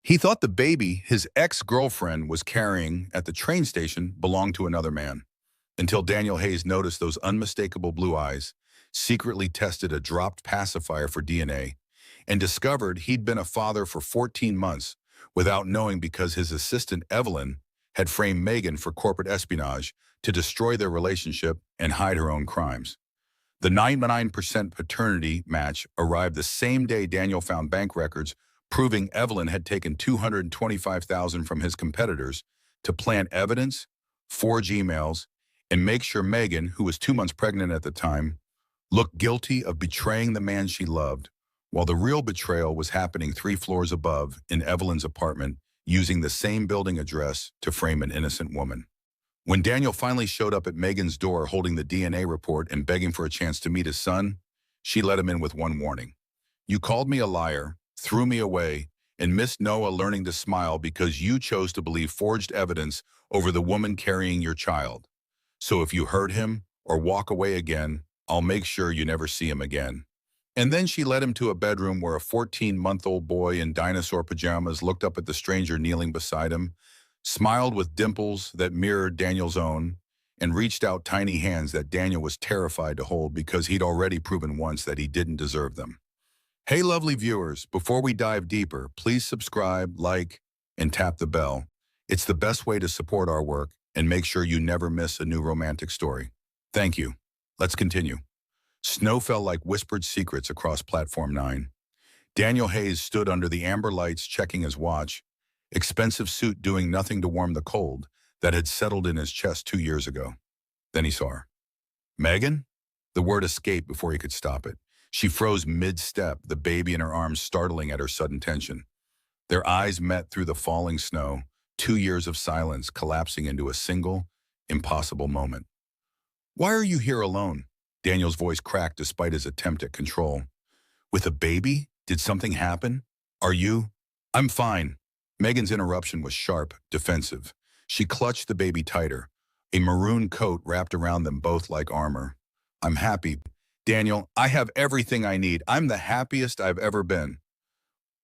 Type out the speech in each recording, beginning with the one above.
He thought the baby his ex-girlfriend was carrying at the train station belonged to another man, until Daniel Hayes noticed those unmistakable blue eyes, secretly tested a dropped pacifier for DNA, and discovered he'd been a father for 14 months without knowing because his assistant Evelyn had framed Megan for corporate espionage to destroy their relationship and hide her own crimes. The 99% paternity match arrived the same day Daniel found bank records proving Evelyn had taken $225,000 from his competitors to plant evidence, forge emails, and make sure Megan, who was 2 months pregnant at the time, looked guilty of betraying the man she loved, while the real betrayal was happening 3 floors above in Evelyn's apartment using the same building address to frame an innocent woman. When Daniel finally showed up at Megan's door holding the DNA report and begging for a chance to meet his son, she let him in with one warning. "You called me a liar, threw me away, and missed Noah learning to smile because you chose to believe forged evidence over the woman carrying your child. So if you hurt him or walk away again, I'll make sure you never see him again." And then she led him to a bedroom where a 14-month-old boy in dinosaur pajamas looked up at the stranger kneeling beside him, smiled with dimples that mirrored Daniel's own, and reached out tiny hands that Daniel was terrified to hold because he'd already proven once that he didn't deserve them. Hey, lovely viewers, before we dive deeper, please subscribe, like, and tap the bell. It's the best way to support our work and make sure you never miss a new romantic story. Thank you. Let's continue. Snow fell like whispered secrets across Platform 9. Daniel Hayes stood under the amber lights checking his watch, expensive suit doing nothing to warm the cold that had settled in his chest 2 years ago. Then he saw her. "Megan?" The word escaped before he could stop it. She froze mid-step, the baby in her arms startling at her sudden tension. Their eyes met through the falling snow, 2 years of silence collapsing into a single, impossible moment. "Why are you here alone?" Daniel's voice cracked despite his attempt at control. "With a baby? Did something happen? Are you—" "I'm fine." Megan's interruption was sharp, defensive. She clutched the baby tighter, a maroon coat wrapped around them both like armor. "I'm happy. Daniel, I have everything I need. I'm the happiest I've ever been."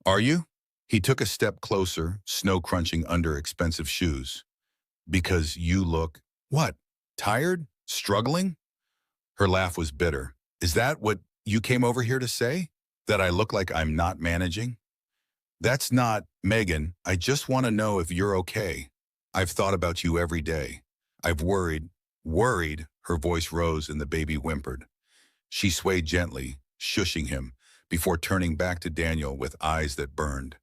"Are you?" He took a step closer, snow crunching under expensive shoes. "Because you look—" "What? Tired? Struggling?" Her laugh was bitter. "Is that what you came over here to say? That I look like I'm not managing?" "That's not, Megan. I just want to know if you're okay. I've thought about you every day. I've worried." "Worried?" Her voice rose and the baby whimpered. She swayed gently, shushing him, before turning back to Daniel with eyes that burned.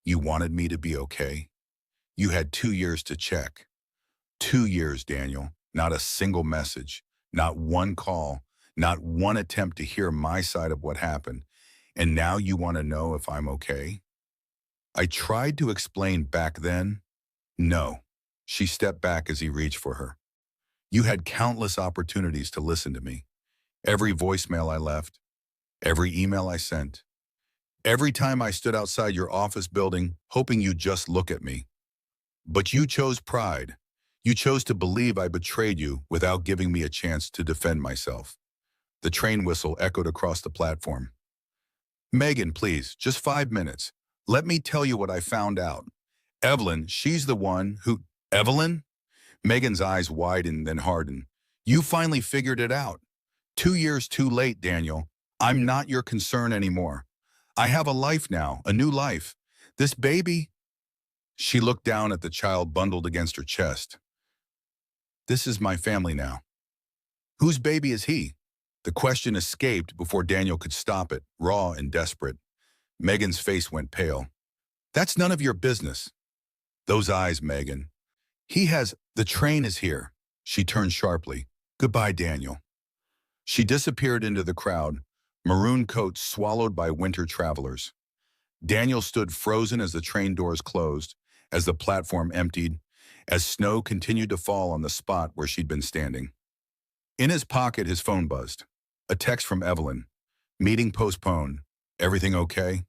"You wanted me to be okay? You had 2 years to check." 2 years, Daniel. Not a single message, not one call, not one attempt to hear my side of what happened. And now you want to know if I'm okay? I tried to explain back then. No. She stepped back as he reached for her. You had countless opportunities to listen to me. Every voicemail I left, every email I sent, every time I stood outside your office building hoping you'd just look at me. But you chose pride. You chose to believe I betrayed you without giving me a chance to defend myself. The train whistle echoed across the platform. "Megan, please, just 5 minutes. Let me tell you what I found out. Evelyn, she's the one who—" "Evelyn?" Megan's eyes widened then hardened. "You finally figured it out. 2 years too late, Daniel. I'm not your concern anymore. I have a life now, a new life. This baby—" She looked down at the child bundled against her chest. "This is my family now." "Whose baby is he?" The question escaped before Daniel could stop it, raw and desperate. Megan's face went pale. "That's none of your business." "Those eyes, Megan." "He has— The train is here." She turned sharply. "Goodbye, Daniel." She disappeared into the crowd, maroon coat swallowed by winter travelers. Daniel stood frozen as the train doors closed, as the platform emptied, as snow continued to fall on the spot where she'd been standing. In his pocket, his phone buzzed. A text from Evelyn. "Meeting postponed. Everything okay?"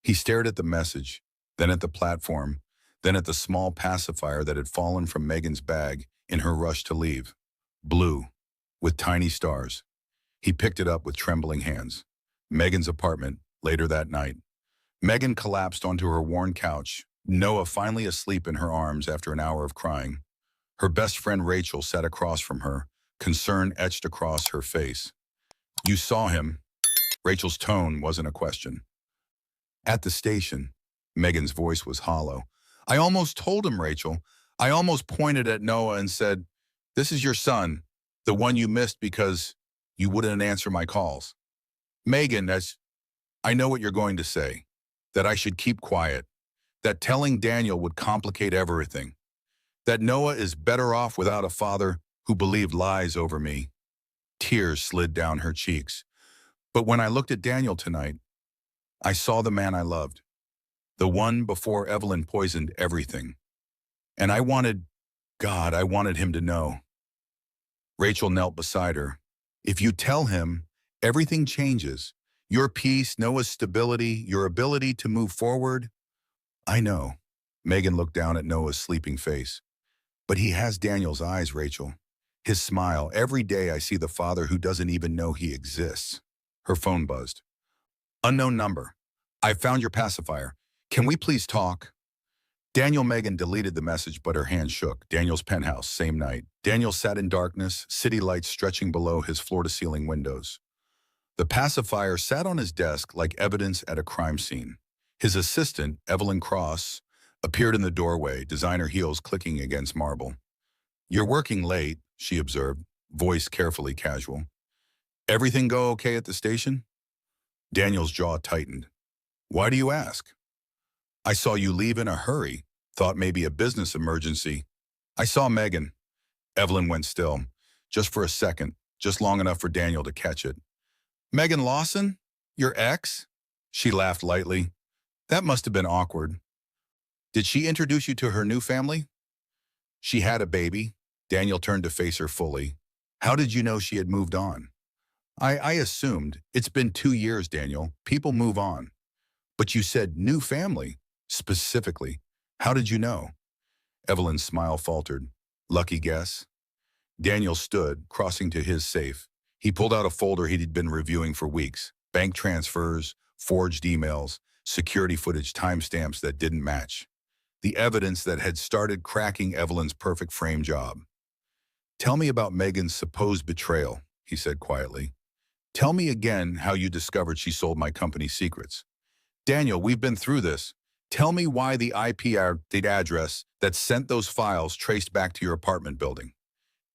He stared at the message, then at the platform, then at the small pacifier that had fallen from Megan's bag in her rush to leave. Blue, with tiny stars. He picked it up with trembling hands. Megan's apartment, later that night. Megan collapsed onto her worn couch, Noah finally asleep in her arms after an hour of crying. Her best friend Rachel sat across from her, concern etched across her face. You saw him. Rachel's tone wasn't a question. At the station, Megan's voice was hollow. I almost told him, Rachel. I almost pointed at Noah and said, this is your son, the one you missed because you wouldn't answer my calls. Megan, I know what you're going to say, that I should keep quiet, that telling Daniel would complicate everything, that Noah is better off without a father who believed lies over me. Tears slid down her cheeks. But when I looked at Daniel tonight, I saw the man I loved, the one before Evelyn poisoned everything. And I wanted him to know. Rachel knelt beside her. If you tell him, everything changes. Your peace, Noah's stability, your ability to move forward. I know. Megan looked down at Noah's sleeping face. But he has Daniel's eyes, Rachel. His smile. Every day I see the father who doesn't even know he exists. Her phone buzzed. Unknown number. I found your pacifier. Can we please talk? Megan deleted the message, but her hand shook. Daniel's penthouse, same night. Daniel sat in darkness, city lights stretching below his floor-to-ceiling windows. The pacifier sat on his desk like evidence at a crime scene. His assistant, Evelyn Cross, appeared in the doorway, designer heels clicking against marble. You're working late, she observed, voice carefully casual. Everything go okay at the station? Daniel's jaw tightened. Why do you ask? I saw you leave in a hurry, thought maybe a business emergency. I saw Megan. Evelyn went still, just for a second, just long enough for Daniel to catch it. Megan Lawson? Your ex? She laughed lightly. That must have been awkward. Did she introduce you to her new family? She had a baby. Daniel turned to face her fully. How did you know she had moved on? I assumed. It's been 2 years, Daniel. People move on. But you said new family, specifically. How did you know? Evelyn's smile faltered. Lucky guess? Daniel stood, crossing to his safe. He pulled out a folder he'd been reviewing for weeks. Bank transfers, forged emails, security footage timestamps that didn't match. The evidence that had started cracking Evelyn's perfect frame job. Tell me about Megan's supposed betrayal, he said quietly. Tell me again how you discovered she sold my company secrets. Daniel, we've been through this. Tell me why the address that sent those files traced back to your apartment building.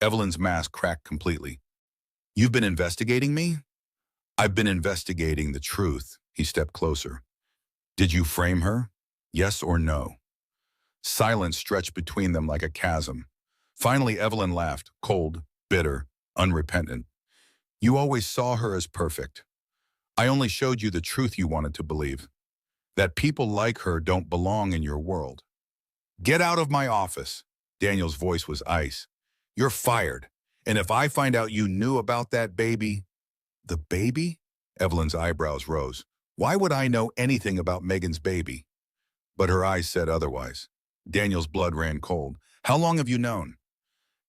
Evelyn's mask cracked completely. You've been investigating me? I've been investigating the truth. He stepped closer. Did you frame her? Yes or no? Silence stretched between them like a chasm. Finally, Evelyn laughed, cold, bitter, unrepentant. You always saw her as perfect. I only showed you the truth you wanted to believe. That people like her don't belong in your world. Get out of my office. Daniel's voice was ice. You're fired. And if I find out you knew about that baby... The baby? Evelyn's eyebrows rose. Why would I know anything about Megan's baby? But her eyes said otherwise. Daniel's blood ran cold. How long have you known?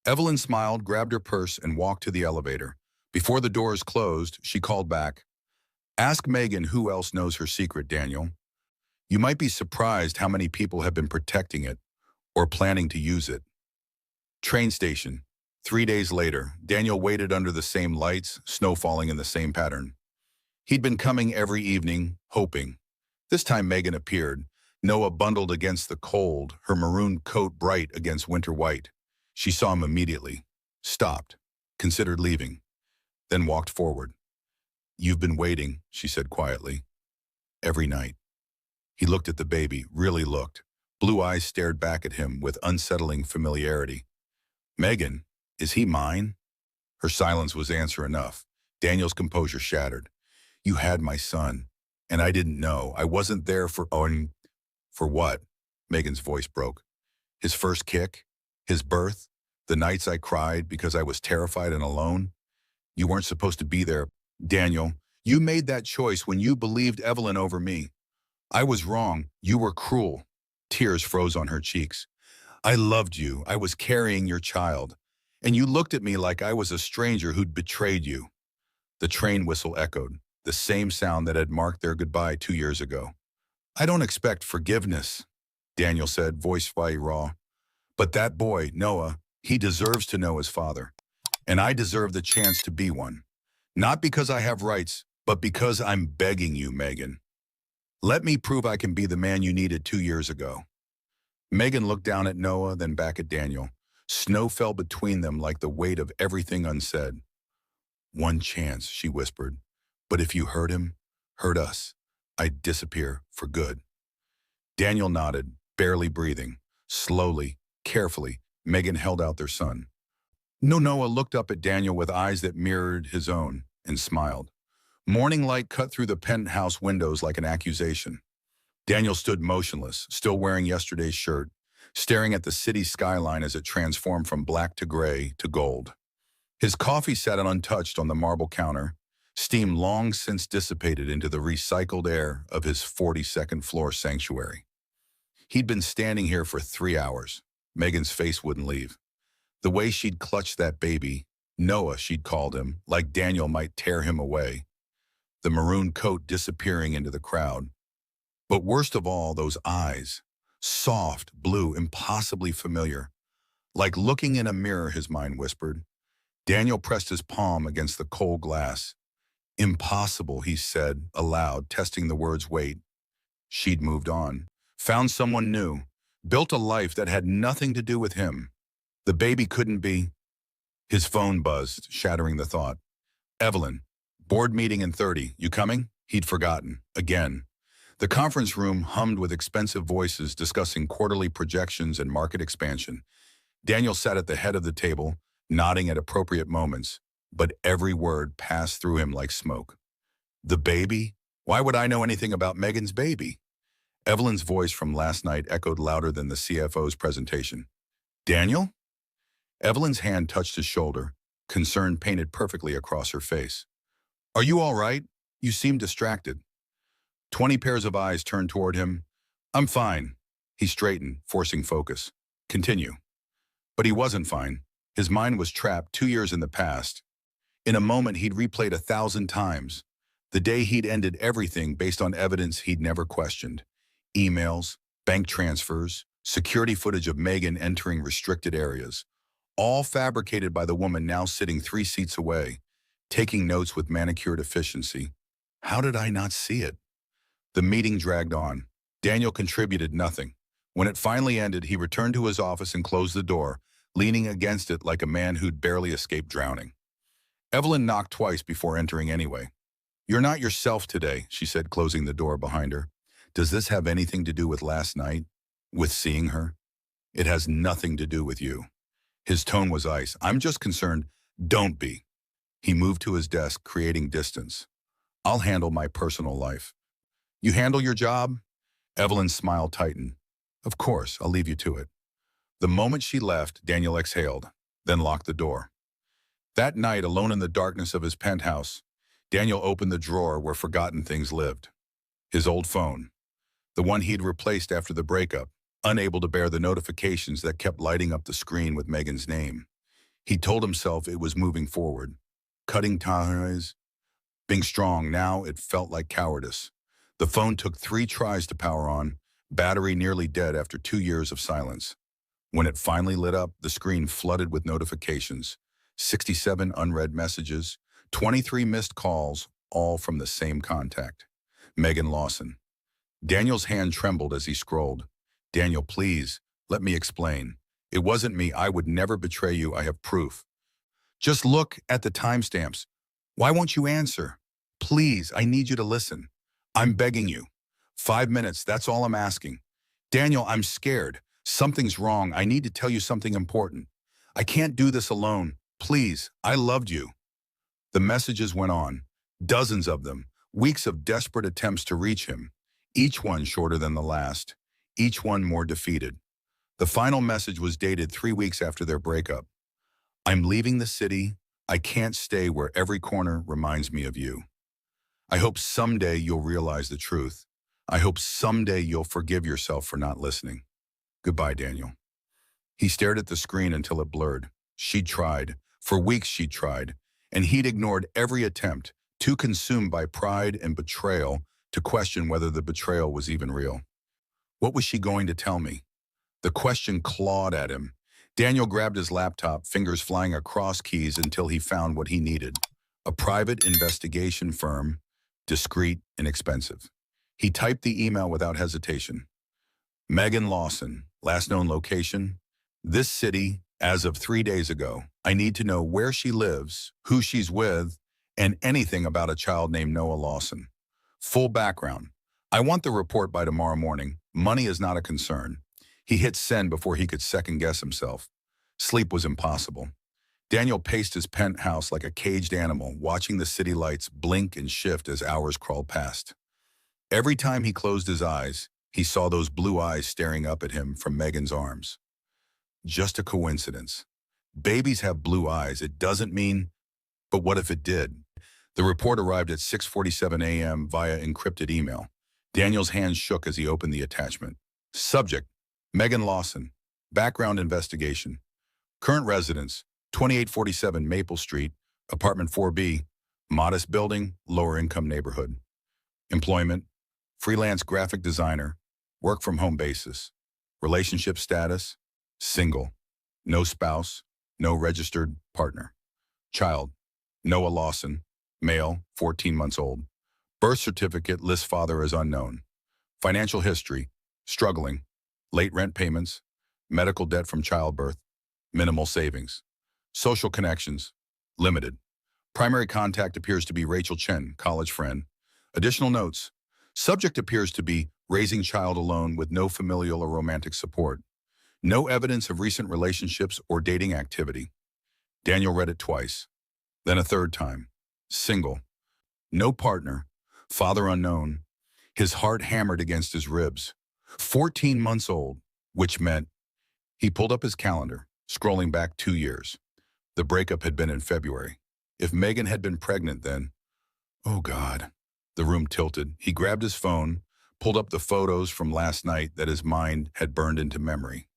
Evelyn smiled, grabbed her purse, and walked to the elevator. Before the doors closed, she called back. Ask Megan who else knows her secret, Daniel. You might be surprised how many people have been protecting it or planning to use it. Train station. 3 days later, Daniel waited under the same lights, snow falling in the same pattern. He'd been coming every evening, hoping. This time Megan appeared, Noah bundled against the cold, her maroon coat bright against winter white. She saw him immediately, stopped, considered leaving, then walked forward. You've been waiting, she said quietly. Every night. He looked at the baby, really looked. Blue eyes stared back at him with unsettling familiarity. Megan, is he mine? Her silence was answer enough. Daniel's composure shattered. You had my son, and I didn't know. I wasn't there for... For what? Megan's voice broke. His first kick? His birth? The nights I cried because I was terrified and alone? You weren't supposed to be there. Daniel, you made that choice when you believed Evelyn over me. I was wrong. You were cruel. Tears froze on her cheeks. I loved you. I was carrying your child. And you looked at me like I was a stranger who'd betrayed you. The train whistle echoed, the same sound that had marked their goodbye 2 years ago. I don't expect forgiveness, Daniel said, voice very raw. But that boy, Noah, he deserves to know his father. And I deserve the chance to be one. Not because I have rights, but because I'm begging you, Megan. Let me prove I can be the man you needed 2 years ago. Megan looked down at Noah, then back at Daniel. Snow fell between them like the weight of everything unsaid. One chance, she whispered. But if you hurt him, hurt us, I'd disappear for good. Daniel nodded, barely breathing. Slowly, carefully, Megan held out their son. Noah looked up at Daniel with eyes that mirrored his own and smiled. Morning light cut through the penthouse windows like an accusation. Daniel stood motionless, still wearing yesterday's shirt, staring at the city skyline as it transformed from black to gray to gold. His coffee sat untouched on the marble counter, steam long since dissipated into the recycled air of his 42nd floor sanctuary. He'd been standing here for 3 hours. Megan's face wouldn't leave. The way she'd clutched that baby, Noah she'd called him, like Daniel might tear him away. The maroon coat disappearing into the crowd. But worst of all, those eyes. Soft, blue, impossibly familiar. Like looking in a mirror, his mind whispered. Daniel pressed his palm against the cold glass. Impossible, he said, aloud, testing the word's weight. She'd moved on, found someone new, built a life that had nothing to do with him. The baby couldn't be. His phone buzzed, shattering the thought. Evelyn, board meeting in 30, you coming? He'd forgotten, again. The conference room hummed with expensive voices discussing quarterly projections and market expansion. Daniel sat at the head of the table, nodding at appropriate moments, but every word passed through him like smoke. The baby? Why would I know anything about Megan's baby? Evelyn's voice from last night echoed louder than the CFO's presentation. Daniel? Evelyn's hand touched his shoulder, concern painted perfectly across her face. Are you all right? You seem distracted. 20 pairs of eyes turned toward him. I'm fine. He straightened, forcing focus. Continue. But he wasn't fine. His mind was trapped 2 years in the past. In a moment he'd replayed 1,000 times. The day he'd ended everything based on evidence he'd never questioned. Emails, bank transfers, security footage of Megan entering restricted areas. All fabricated by the woman now sitting 3 seats away, taking notes with manicured efficiency. How did I not see it? The meeting dragged on. Daniel contributed nothing. When it finally ended, he returned to his office and closed the door, leaning against it like a man who'd barely escaped drowning. Evelyn knocked twice before entering anyway. You're not yourself today, she said, closing the door behind her. Does this have anything to do with last night? With seeing her? It has nothing to do with you. His tone was ice. I'm just concerned. Don't be. He moved to his desk, creating distance. I'll handle my personal life. You handle your job? Evelyn's smile tightened. Of course, I'll leave you to it. The moment she left, Daniel exhaled, then locked the door. That night, alone in the darkness of his penthouse, Daniel opened the drawer where forgotten things lived. His old phone, the one he'd replaced after the breakup, unable to bear the notifications that kept lighting up the screen with Megan's name. He told himself it was moving forward, cutting ties, being strong. Now it felt like cowardice. The phone took 3 tries to power on, battery nearly dead after 2 years of silence. When it finally lit up, the screen flooded with notifications. 67 unread messages, 23 missed calls, all from the same contact. Megan Lawson. Daniel's hand trembled as he scrolled. Daniel, please, let me explain. It wasn't me. I would never betray you. I have proof. Just look at the timestamps. Why won't you answer? Please, I need you to listen. I'm begging you. 5 minutes, that's all I'm asking. Daniel, I'm scared. Something's wrong. I need to tell you something important. I can't do this alone. Please, I loved you. The messages went on, dozens of them, weeks of desperate attempts to reach him, each one shorter than the last, each one more defeated. The final message was dated 3 weeks after their breakup. I'm leaving the city. I can't stay where every corner reminds me of you. I hope someday you'll realize the truth. I hope someday you'll forgive yourself for not listening. Goodbye, Daniel. He stared at the screen until it blurred. She'd tried. For weeks she'd tried. And he'd ignored every attempt, too consumed by pride and betrayal to question whether the betrayal was even real. What was she going to tell me? The question clawed at him. Daniel grabbed his laptop, fingers flying across keys until he found what he needed. A private investigation firm, discreet and expensive. He typed the email without hesitation. Megan Lawson, last known location, this city, as of 3 days ago. I need to know where she lives, who she's with, and anything about a child named Noah Lawson. Full background. I want the report by tomorrow morning. Money is not a concern. He hit send before he could second-guess himself. Sleep was impossible. Daniel paced his penthouse like a caged animal, watching the city lights blink and shift as hours crawled past. Every time he closed his eyes, he saw those blue eyes staring up at him from Megan's arms. Just a coincidence. Babies have blue eyes. It doesn't mean, but what if it did? The report arrived at 6:47 a.m. via encrypted email. Daniel's hands shook as he opened the attachment. Subject: Megan Lawson. Background investigation. Current residence: 2847 Maple Street, apartment 4B, modest building, lower income neighborhood. Employment: freelance graphic designer, work from home basis. Relationship status: single. No spouse, no registered partner. Child: Noah Lawson, male, 14 months old. Birth certificate lists father as unknown. Financial history: struggling, late rent payments, medical debt from childbirth, minimal savings. Social connections: limited. Primary contact appears to be Rachel Chen, college friend. Additional notes: subject appears to be raising child alone with no familial or romantic support. No evidence of recent relationships or dating activity. Daniel read it twice, then a third time. Single. No partner. Father unknown. His heart hammered against his ribs. 14 months old, which meant he pulled up his calendar, scrolling back 2 years. The breakup had been in February. If Megan had been pregnant then, oh God. The room tilted. He grabbed his phone, pulled up the photos from last night that his mind had burned into memory.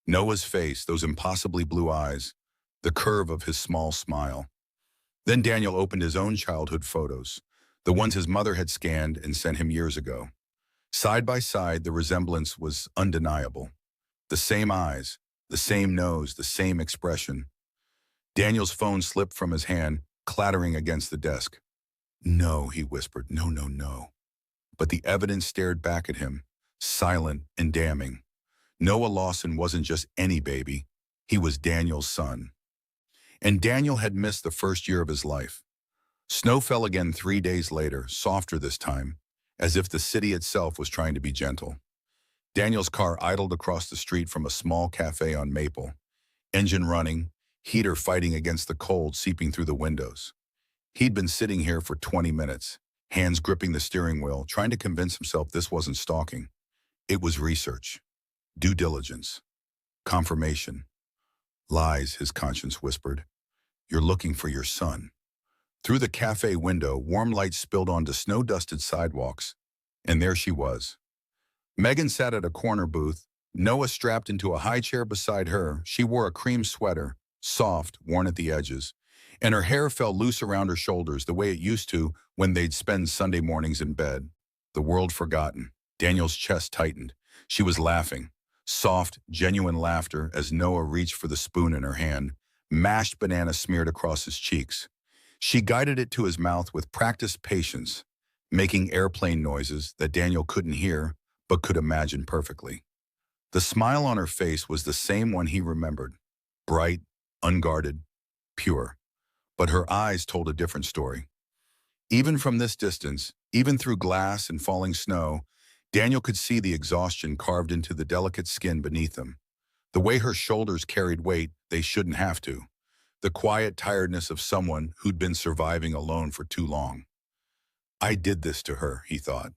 Noah's face, those impossibly blue eyes, the curve of his small smile. Then Daniel opened his own childhood photos, the ones his mother had scanned and sent him years ago. Side by side, the resemblance was undeniable. The same eyes, the same nose, the same expression. Daniel's phone slipped from his hand, clattering against the desk. No, he whispered, no, no, no. But the evidence stared back at him, silent and damning. Noah Lawson wasn't just any baby. He was Daniel's son. And Daniel had missed the first year of his life. Snow fell again 3 days later, softer this time, as if the city itself was trying to be gentle. Daniel's car idled across the street from a small cafe on Maple, engine running, heater fighting against the cold seeping through the windows. He'd been sitting here for 20 minutes, hands gripping the steering wheel, trying to convince himself this wasn't stalking. It was research, due diligence, confirmation. Lies, his conscience whispered. You're looking for your son. Through the cafe window, warm light spilled onto snow-dusted sidewalks, and there she was. Megan sat at a corner booth, Noah strapped into a high chair beside her. She wore a cream sweater, soft, worn at the edges, and her hair fell loose around her shoulders the way it used to when they'd spend Sunday mornings in bed. The world forgotten. Daniel's chest tightened. She was laughing. Soft, genuine laughter as Noah reached for the spoon in her hand, mashed banana smeared across his cheeks. She guided it to his mouth with practiced patience, making airplane noises that Daniel couldn't hear but could imagine perfectly. The smile on her face was the same one he remembered, bright, unguarded, pure. But her eyes told a different story. Even from this distance, even through glass and falling snow, Daniel could see the exhaustion carved into the delicate skin beneath them. The way her shoulders carried weight they shouldn't have to. The quiet tiredness of someone who'd been surviving alone for too long. I did this to her, he thought.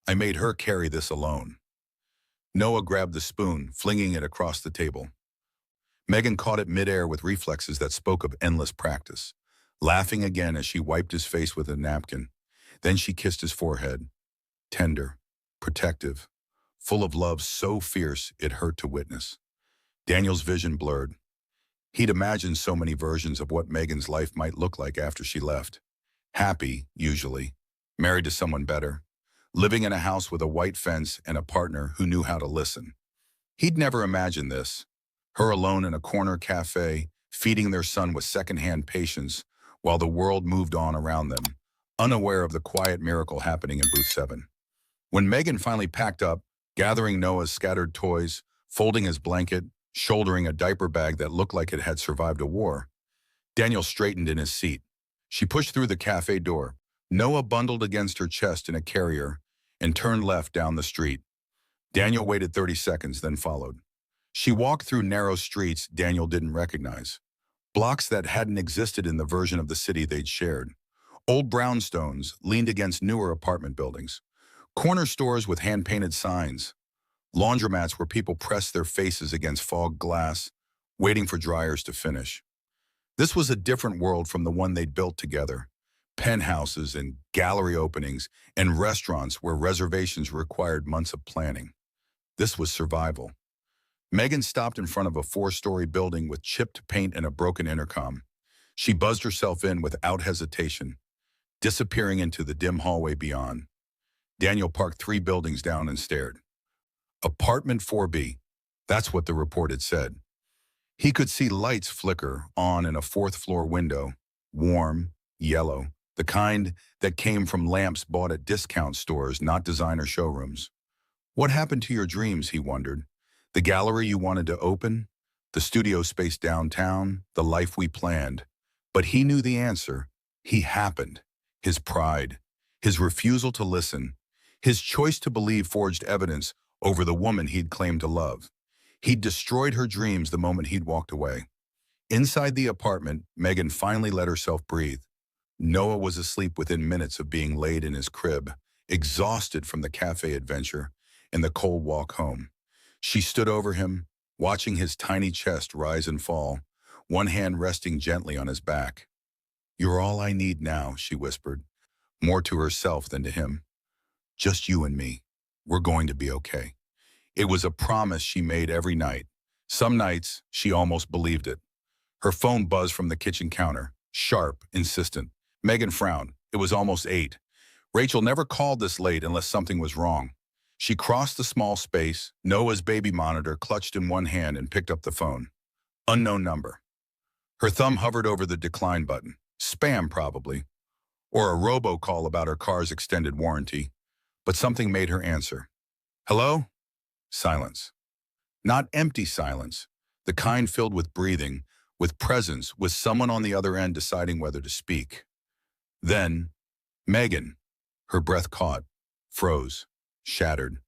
I made her carry this alone. Noah grabbed the spoon, flinging it across the table. Megan caught it midair with reflexes that spoke of endless practice, laughing again as she wiped his face with a napkin. Then she kissed his forehead, tender, protective, full of love so fierce it hurt to witness. Daniel's vision blurred. He'd imagined so many versions of what Megan's life might look like after she left. Happy, usually, married to someone better, living in a house with a white fence and a partner who knew how to listen. He'd never imagined this. Her alone in a corner cafe, feeding their son with secondhand patience while the world moved on around them, unaware of the quiet miracle happening in Booth 7. When Megan finally packed up, gathering Noah's scattered toys, folding his blanket, shouldering a diaper bag that looked like it had survived a war, Daniel straightened in his seat. She pushed through the cafe door. Noah bundled against her chest in a carrier and turned left down the street. Daniel waited 30 seconds, then followed. She walked through narrow streets Daniel didn't recognize, blocks that hadn't existed in the version of the city they'd shared. Old brownstones leaned against newer apartment buildings, corner stores with hand-painted signs, laundromats where people pressed their faces against fogged glass, waiting for dryers to finish. This was a different world from the one they'd built together. Penthouses and gallery openings and restaurants where reservations required months of planning. This was survival. Megan stopped in front of a 4-story building with chipped paint and a broken intercom. She buzzed herself in without hesitation, disappearing into the dim hallway beyond. Daniel parked 3 buildings down and stared. Apartment 4B. That's what the report had said. He could see lights flicker on in a 4th-floor window, warm, yellow, the kind that came from lamps bought at discount stores, not designer showrooms. What happened to your dreams, he wondered. The gallery you wanted to open, the studio space downtown, the life we planned. But he knew the answer. He happened. His pride, his refusal to listen, his choice to believe forged evidence over the woman he'd claimed to love. He'd destroyed her dreams the moment he'd walked away. Inside the apartment, Megan finally let herself breathe. Noah was asleep within minutes of being laid in his crib, exhausted from the cafe adventure and the cold walk home. She stood over him, watching his tiny chest rise and fall, one hand resting gently on his back. "You're all I need now," she whispered, more to herself than to him. "Just you and me. We're going to be okay." It was a promise she made every night. Some nights, she almost believed it. Her phone buzzed from the kitchen counter, sharp, insistent. Megan frowned. It was almost 8. Rachel never called this late unless something was wrong. She crossed the small space, Noah's baby monitor clutched in one hand, and picked up the phone. Unknown number. Her thumb hovered over the decline button. Spam, probably. Or a robocall about her car's extended warranty. But something made her answer. "Hello?" Silence. Not empty silence. The kind filled with breathing, with presence, with someone on the other end deciding whether to speak. Then, "Megan." Her breath caught, froze, shattered.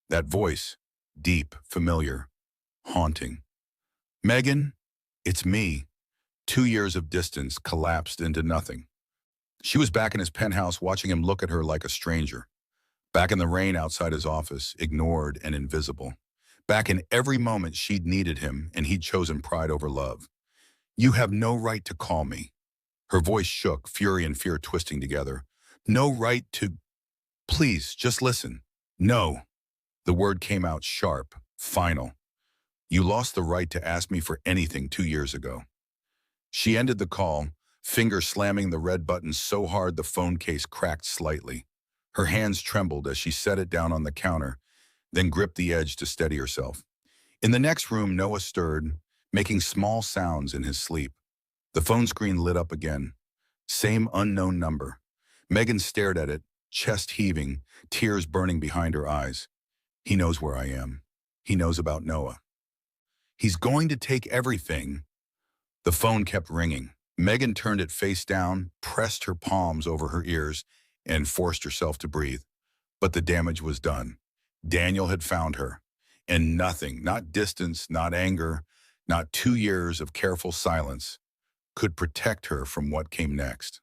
That voice, deep, familiar, haunting. "Megan, it's me." 2 years of distance collapsed into nothing. She was back in his penthouse watching him look at her like a stranger. Back in the rain outside his office, ignored and invisible. Back in every moment she'd needed him and he'd chosen pride over love. "You have no right to call me." Her voice shook, fury and fear twisting together. "No right to... Please, just listen." "No." The word came out sharp, final. "You lost the right to ask me for anything 2 years ago." She ended the call, finger slamming the red button so hard the phone case cracked slightly. Her hands trembled as she set it down on the counter, then gripped the edge to steady herself. In the next room, Noah stirred, making small sounds in his sleep. The phone screen lit up again. Same unknown number. Megan stared at it, chest heaving, tears burning behind her eyes. "He knows where I am. He knows about Noah. He's going to take everything." The phone kept ringing. Megan turned it face down, pressed her palms over her ears, and forced herself to breathe. But the damage was done. Daniel had found her. And nothing, not distance, not anger, not 2 years of careful silence, could protect her from what came next.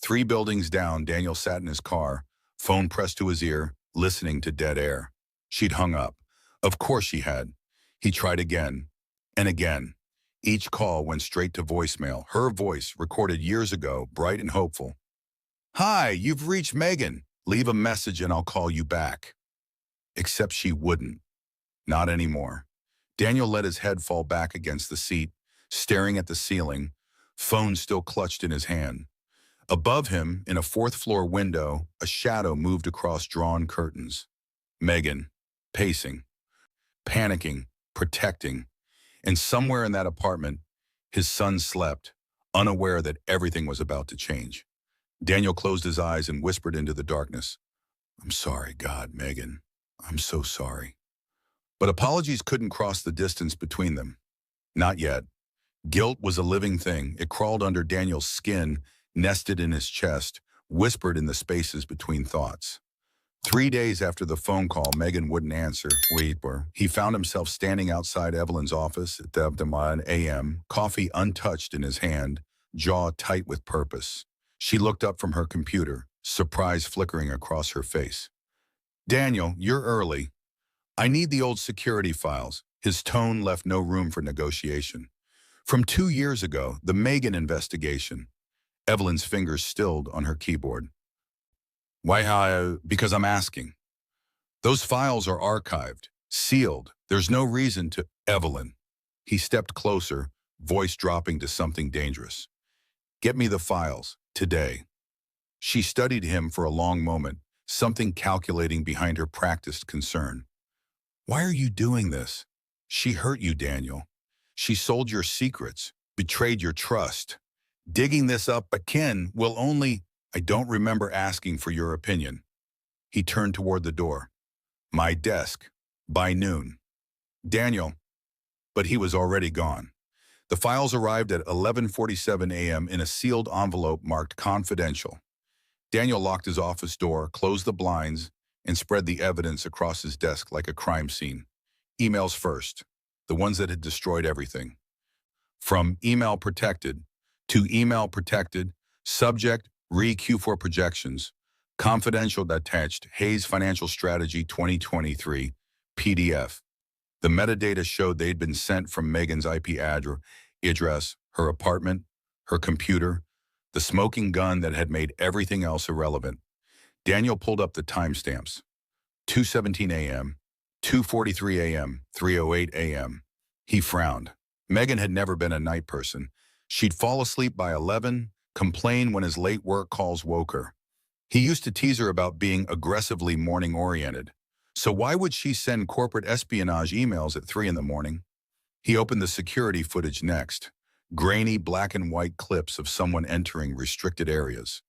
3 buildings down, Daniel sat in his car, phone pressed to his ear, listening to dead air. She'd hung up. Of course she had. He tried again, and again. Each call went straight to voicemail, her voice, recorded years ago, bright and hopeful. "Hi, you've reached Megan. Leave a message and I'll call you back." Except she wouldn't. Not anymore. Daniel let his head fall back against the seat, staring at the ceiling, phone still clutched in his hand. Above him, in a fourth-floor window, a shadow moved across drawn curtains. Megan, pacing, panicking, protecting, and somewhere in that apartment, his son slept, unaware that everything was about to change. Daniel closed his eyes and whispered into the darkness, "I'm sorry, God, Megan. I'm so sorry." But apologies couldn't cross the distance between them. Not yet. Guilt was a living thing. It crawled under Daniel's skin, nested in his chest, whispered in the spaces between thoughts. 3 days after the phone call, Megan wouldn't answer. He found himself standing outside Evelyn's office at 1 a.m., coffee untouched in his hand, jaw tight with purpose. She looked up from her computer, surprise flickering across her face. "Daniel, you're early. I need the old security files." His tone left no room for negotiation. "From 2 years ago, the Megan investigation." Evelyn's fingers stilled on her keyboard. "Why, because I'm asking. Those files are archived, sealed. There's no reason to—" "Evelyn." He stepped closer, voice dropping to something dangerous. "Get me the files, today." She studied him for a long moment, something calculating behind her practiced concern. "Why are you doing this? She hurt you, Daniel. She sold your secrets, betrayed your trust. Digging this up again will only—" "I don't remember asking for your opinion." He turned toward the door. "My desk. By noon." "Daniel." But he was already gone. The files arrived at 11:47 a.m. in a sealed envelope marked confidential. Daniel locked his office door, closed the blinds, and spread the evidence across his desk like a crime scene. Emails first, the ones that had destroyed everything. From email protected to email protected, subject, re-Q4 projections, confidential attached, Hayes Financial Strategy 2023, PDF. The metadata showed they'd been sent from Megan's IP address, her apartment, her computer, the smoking gun that had made everything else irrelevant. Daniel pulled up the timestamps. 2:17 a.m., 2:43 a.m., 3:08 a.m. He frowned. Megan had never been a night person. She'd fall asleep by 11, complain when his late work calls woke her. He used to tease her about being aggressively morning-oriented. So why would she send corporate espionage emails at 3 in the morning? He opened the security footage next. Grainy black and white clips of someone entering restricted areas.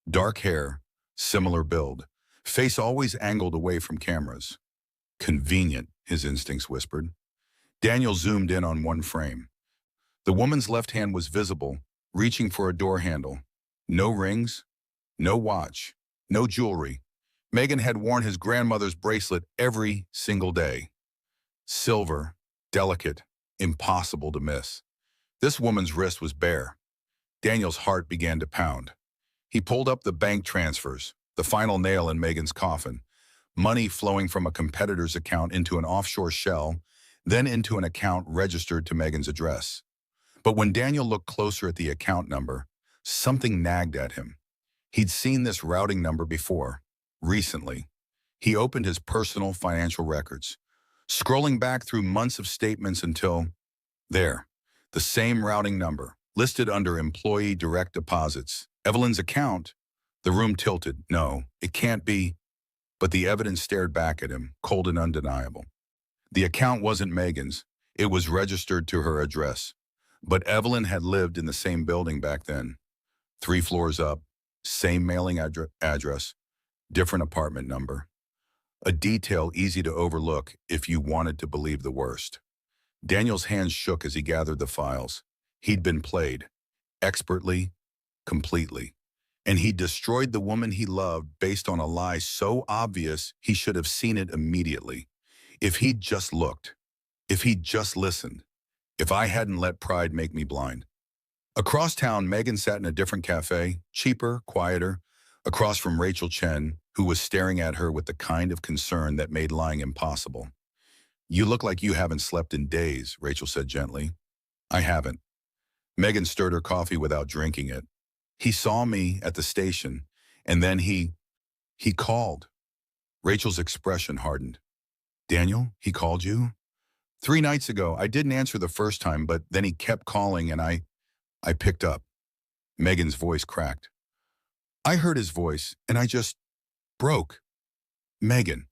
Dark hair, similar build, face always angled away from cameras. Convenient, his instincts whispered. Daniel zoomed in on one frame. The woman's left hand was visible, reaching for a door handle. No rings, no watch, no jewelry. Megan had worn his grandmother's bracelet every single day. Silver, delicate, impossible to miss. This woman's wrist was bare. Daniel's heart began to pound. He pulled up the bank transfers, the final nail in Megan's coffin. Money flowing from a competitor's account into an offshore shell, then into an account registered to Megan's address. But when Daniel looked closer at the account number, something nagged at him. He'd seen this routing number before, recently. He opened his personal financial records, scrolling back through months of statements until, there, the same routing number, listed under employee direct deposits. Evelyn's account. The room tilted. No, it can't be. But the evidence stared back at him, cold and undeniable. The account wasn't Megan's. It was registered to her address. But Evelyn had lived in the same building back then. 3 floors up, same mailing address, different apartment number. A detail easy to overlook if you wanted to believe the worst. Daniel's hands shook as he gathered the files. He'd been played, expertly, completely. And he destroyed the woman he loved based on a lie so obvious he should have seen it immediately. If he'd just looked, if he'd just listened, if I hadn't let pride make me blind. Across town, Megan sat in a different cafe, cheaper, quieter, across from Rachel Chen, who was staring at her with the kind of concern that made lying impossible. "You look like you haven't slept in days," Rachel said gently. "I haven't." Megan stirred her coffee without drinking it. "He saw me at the station, and then he called." Rachel's expression hardened. "Daniel, he called you?" "3 nights ago. I didn't answer the first time, but then he kept calling and I picked up." Megan's voice cracked. I heard his voice, and I just broke. Megan,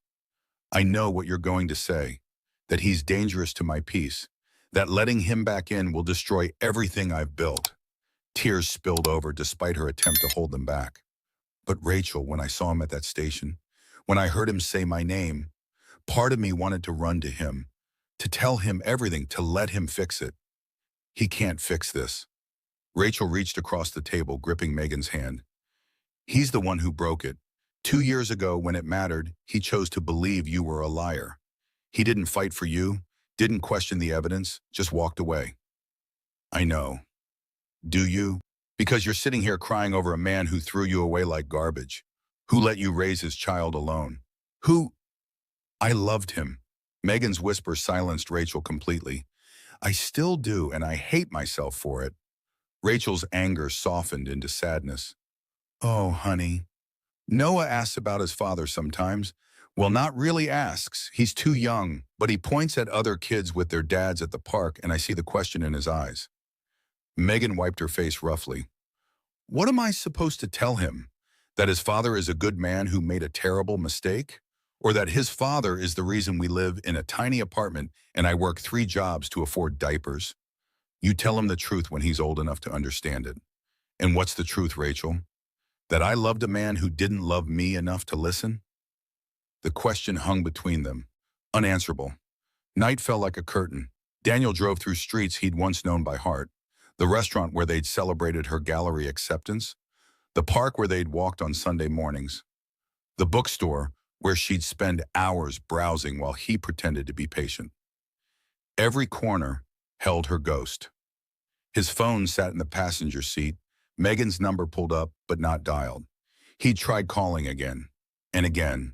I know what you're going to say, that he's dangerous to my peace, that letting him back in will destroy everything I've built. Tears spilled over despite her attempt to hold them back. But Rachel, when I saw him at that station, when I heard him say my name, part of me wanted to run to him, to tell him everything, to let him fix it. He can't fix this. Rachel reached across the table, gripping Megan's hand. He's the one who broke it. 2 years ago, when it mattered, he chose to believe you were a liar. He didn't fight for you, didn't question the evidence, just walked away. I know. Do you? Because you're sitting here crying over a man who threw you away like garbage, who let you raise his child alone, who... I loved him. Megan's whisper silenced Rachel completely. I still do, and I hate myself for it. Rachel's anger softened into sadness. Oh, honey. Noah asks about his father sometimes. Well, not really asks. He's too young, but he points at other kids with their dads at the park, and I see the question in his eyes. Megan wiped her face roughly. What am I supposed to tell him? That his father is a good man who made a terrible mistake? Or that his father is the reason we live in a tiny apartment and I work 3 jobs to afford diapers? You tell him the truth when he's old enough to understand it. And what's the truth, Rachel? That I loved a man who didn't love me enough to listen? The question hung between them, unanswerable. Night fell like a curtain. Daniel drove through streets he'd once known by heart. The restaurant where they'd celebrated her gallery acceptance. The park where they'd walked on Sunday mornings. The bookstore where she'd spend hours browsing while he pretended to be patient. Every corner held her ghost. His phone sat in the passenger seat. Megan's number pulled up, but not dialed. He'd tried calling again and again,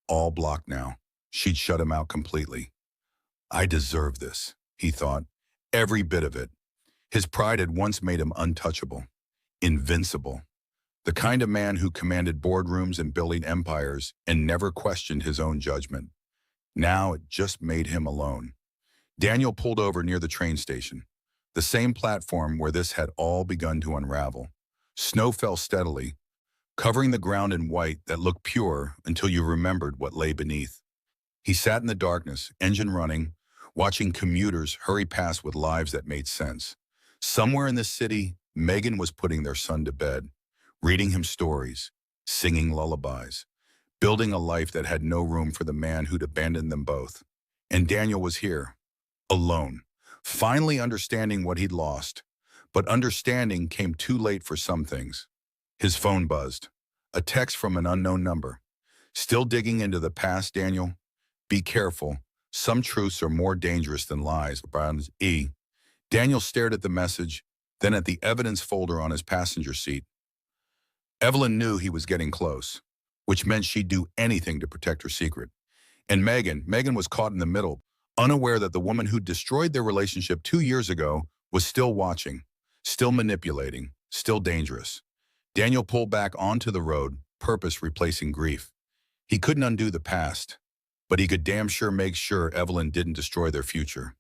all blocked now. She'd shut him out completely. I deserve this, he thought, every bit of it. His pride had once made him untouchable, invincible. The kind of man who commanded boardrooms and building empires and never questioned his own judgment. Now it just made him alone. Daniel pulled over near the train station, the same platform where this had all begun to unravel. Snow fell steadily, covering the ground in white that looked pure until you remembered what lay beneath. He sat in the darkness, engine running, watching commuters hurry past with lives that made sense. Somewhere in the city, Megan was putting their son to bed, reading him stories, singing lullabies, building a life that had no room for the man who'd abandoned them both. And Daniel was here, alone, finally understanding what he'd lost. But understanding came too late for some things. His phone buzzed. A text from an unknown number. Still digging into the past, Daniel? Be careful. Some truths are more dangerous than lies. Brown's E. Daniel stared at the message, then at the evidence folder on his passenger seat. Evelyn knew he was getting close, which meant she'd do anything to protect her secret. And Megan was caught in the middle, unaware that the woman who destroyed their relationship 2 years ago was still watching, still manipulating, still dangerous. Daniel pulled back onto the road, purpose replacing grief. He couldn't undo the past, but he could damn sure make sure Evelyn didn't destroy their future.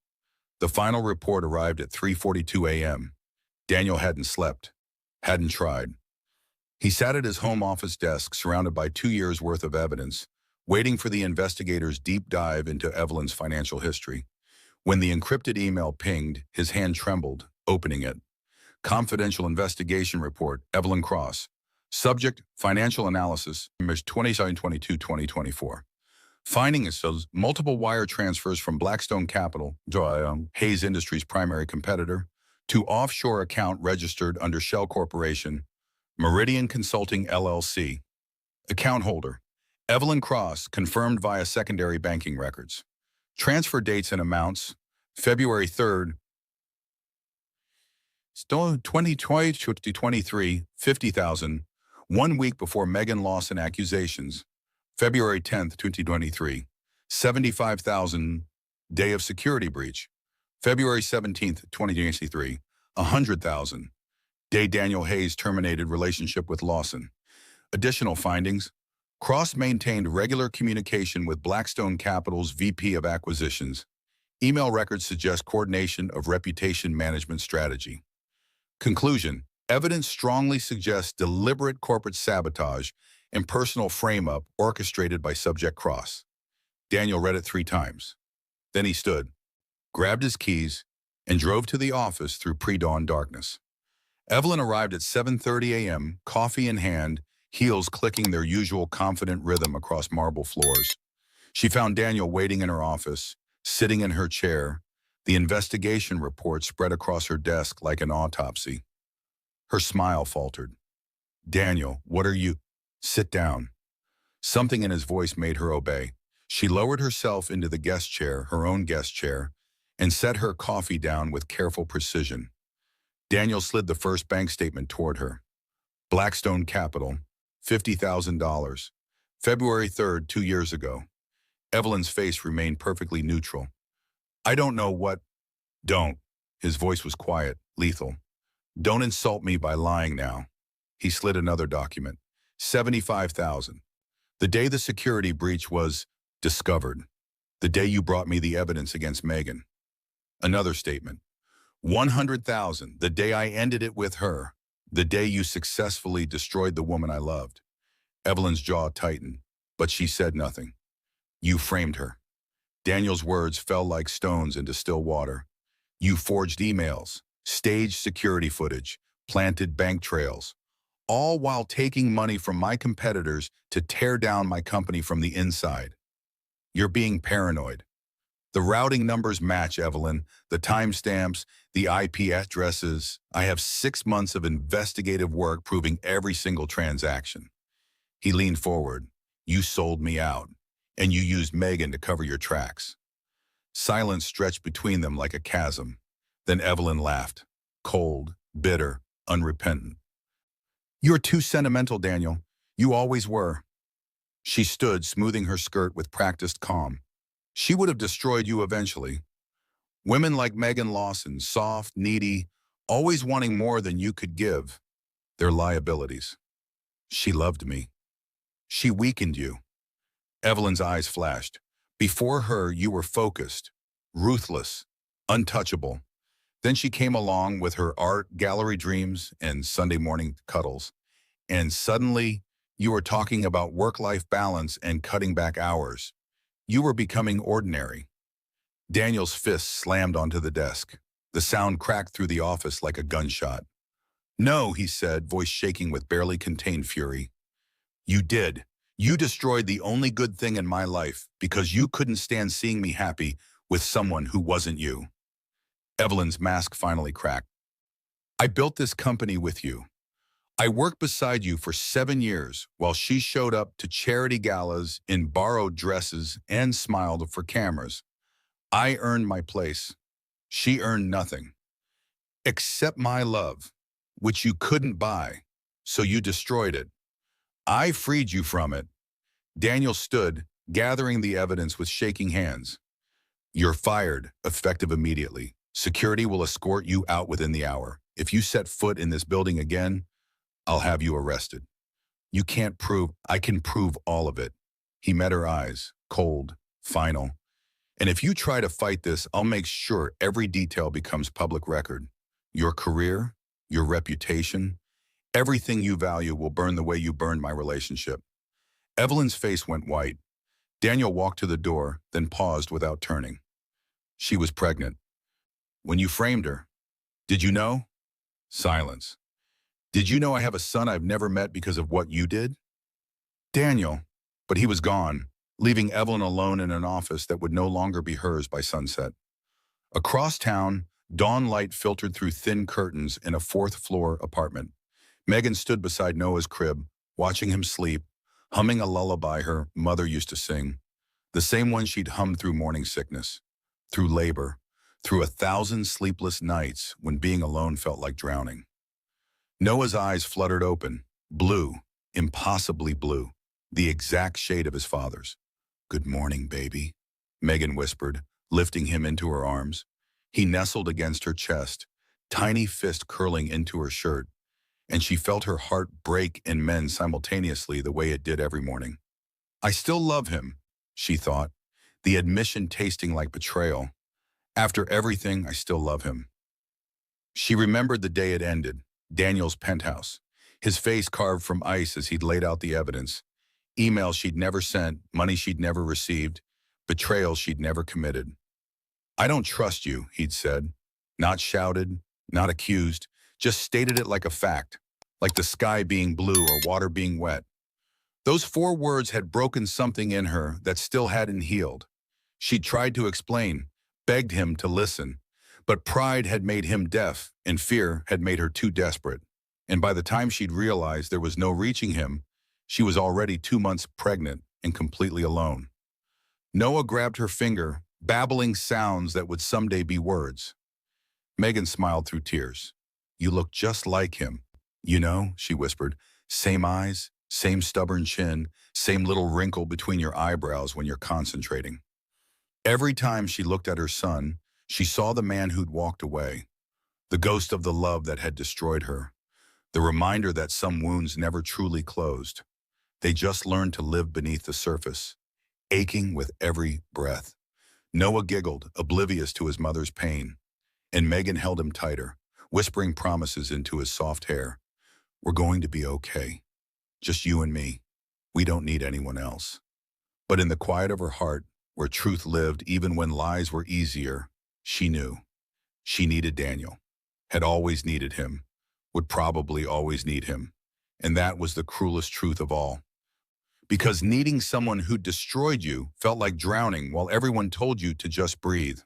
The final report arrived at 3:42 a.m. Daniel hadn't slept, hadn't tried. He sat at his home office desk, surrounded by 2 years' worth of evidence, waiting for the investigators' deep dive into Evelyn's financial history. When the encrypted email pinged, his hand trembled, opening it. Confidential investigation report, Evelyn Cross. Subject, financial analysis, image 27/22/2024. Finding shows multiple wire transfers from Blackstone Capital, Hayes Industries' primary competitor, to offshore account registered under Shell Corporation, Meridian Consulting LLC. Account holder, Evelyn Cross, confirmed via secondary banking records. Transfer dates and amounts, February 3rd, 2023, 50,000, 1 week before Megan Lawson accusations. February 10th, 2023, 75,000, day of security breach. February 17th, 2023, 100,000, day Daniel Hayes terminated relationship with Lawson. Additional findings, Cross maintained regular communication with Blackstone Capital's VP of Acquisitions. Email records suggest coordination of reputation management strategy. Conclusion, Evidence strongly suggests deliberate corporate sabotage and personal frame-up orchestrated by Subject Cross. Daniel read it 3 times. Then he stood, grabbed his keys, and drove to the office through pre-dawn darkness. Evelyn arrived at 7:30 a.m., coffee in hand, heels clicking their usual confident rhythm across marble floors. She found Daniel waiting in her office, sitting in her chair, the investigation report spread across her desk like an autopsy. Her smile faltered. "Daniel, what are you—" "Sit down." Something in his voice made her obey. She lowered herself into the guest chair, her own guest chair, and set her coffee down with careful precision. Daniel slid the first bank statement toward her. Blackstone Capital, $50,000. February 3rd, 2 years ago. Evelyn's face remained perfectly neutral. "I don't know what—" "Don't." His voice was quiet, lethal. "Don't insult me by lying now." He slid another document. 75,000. The day the security breach was discovered. The day you brought me the evidence against Megan. Another statement. 100,000. The day I ended it with her. The day you successfully destroyed the woman I loved. Evelyn's jaw tightened, but she said nothing. "You framed her." Daniel's words fell like stones into still water. "You forged emails, staged security footage, planted bank trails, all while taking money from my competitors to tear down my company from the inside. You're being paranoid. The routing numbers match, Evelyn, the timestamps, the IP addresses. I have 6 months of investigative work proving every single transaction." He leaned forward. "You sold me out, and you used Megan to cover your tracks." Silence stretched between them like a chasm. Then Evelyn laughed, cold, bitter, unrepentant. "You're too sentimental, Daniel. You always were." She stood, smoothing her skirt with practiced calm. "She would have destroyed you eventually. Women like Megan Lawson, soft, needy, always wanting more than you could give. They're liabilities. She loved me. She weakened you." Evelyn's eyes flashed. "Before her, you were focused, ruthless, untouchable. Then she came along with her art gallery dreams and Sunday morning cuddles. And suddenly, you were talking about work-life balance and cutting back hours. You were becoming ordinary." Daniel's fist slammed onto the desk. The sound cracked through the office like a gunshot. "No," he said, voice shaking with barely contained fury. "You did. You destroyed the only good thing in my life because you couldn't stand seeing me happy with someone who wasn't you." Evelyn's mask finally cracked. "I built this company with you. I worked beside you for 7 years while she showed up to charity galas in borrowed dresses and smiled for cameras. I earned my place. She earned nothing. Except my love, which you couldn't buy, so you destroyed it. I freed you from it." Daniel stood, gathering the evidence with shaking hands. "You're fired, effective immediately. Security will escort you out within the hour. If you set foot in this building again, I'll have you arrested. You can't prove—" "I can prove all of it." He met her eyes, cold, final. "And if you try to fight this, I'll make sure every detail becomes public record. Your career, your reputation, everything you value will burn the way you burned my relationship." Evelyn's face went white. Daniel walked to the door, then paused without turning. "She was pregnant. When you framed her, did you know?" Silence. "Did you know I have a son I've never met because of what you did?" "Daniel." But he was gone, leaving Evelyn alone in an office that would no longer be hers by sunset. Across town, dawn light filtered through thin curtains in a 4th-floor apartment. Megan stood beside Noah's crib, watching him sleep, humming a lullaby her mother used to sing, the same one she'd hummed through morning sickness, through labor, through 1,000 sleepless nights when being alone felt like drowning. Noah's eyes fluttered open, blue, impossibly blue, the exact shade of his father's. "Good morning, baby," Megan whispered, lifting him into her arms. He nestled against her chest, tiny fist curling into her shirt, and she felt her heart break and mend simultaneously the way it did every morning. "I still love him," she thought, the admission tasting like betrayal. "After everything, I still love him." She remembered the day it ended, Daniel's penthouse. His face carved from ice as he'd laid out the evidence. Emails she'd never sent, money she'd never received, betrayal she'd never committed. "I don't trust you," he'd said. Not shouted, not accused, just stated it like a fact, like the sky being blue or water being wet. Those 4 words had broken something in her that still hadn't healed. She'd tried to explain, begged him to listen, but pride had made him deaf and fear had made her too desperate. And by the time she'd realized there was no reaching him, she was already 2 months pregnant and completely alone. Noah grabbed her finger, babbling sounds that would someday be words. Megan smiled through tears. "You look just like him." "You know," she whispered, "same eyes, same stubborn chin, same little wrinkle between your eyebrows when you're concentrating." Every time she looked at her son, she saw the man who'd walked away, the ghost of the love that had destroyed her, the reminder that some wounds never truly closed. They just learned to live beneath the surface, aching with every breath. Noah giggled, oblivious to his mother's pain, and Megan held him tighter, whispering promises into his soft hair. "We're going to be okay. Just you and me. We don't need anyone else." But in the quiet of her heart, where truth lived even when lies were easier, she knew. She needed Daniel, had always needed him, would probably always need him. And that was the cruelest truth of all. Because needing someone who destroyed you felt like drowning while everyone told you to just breathe.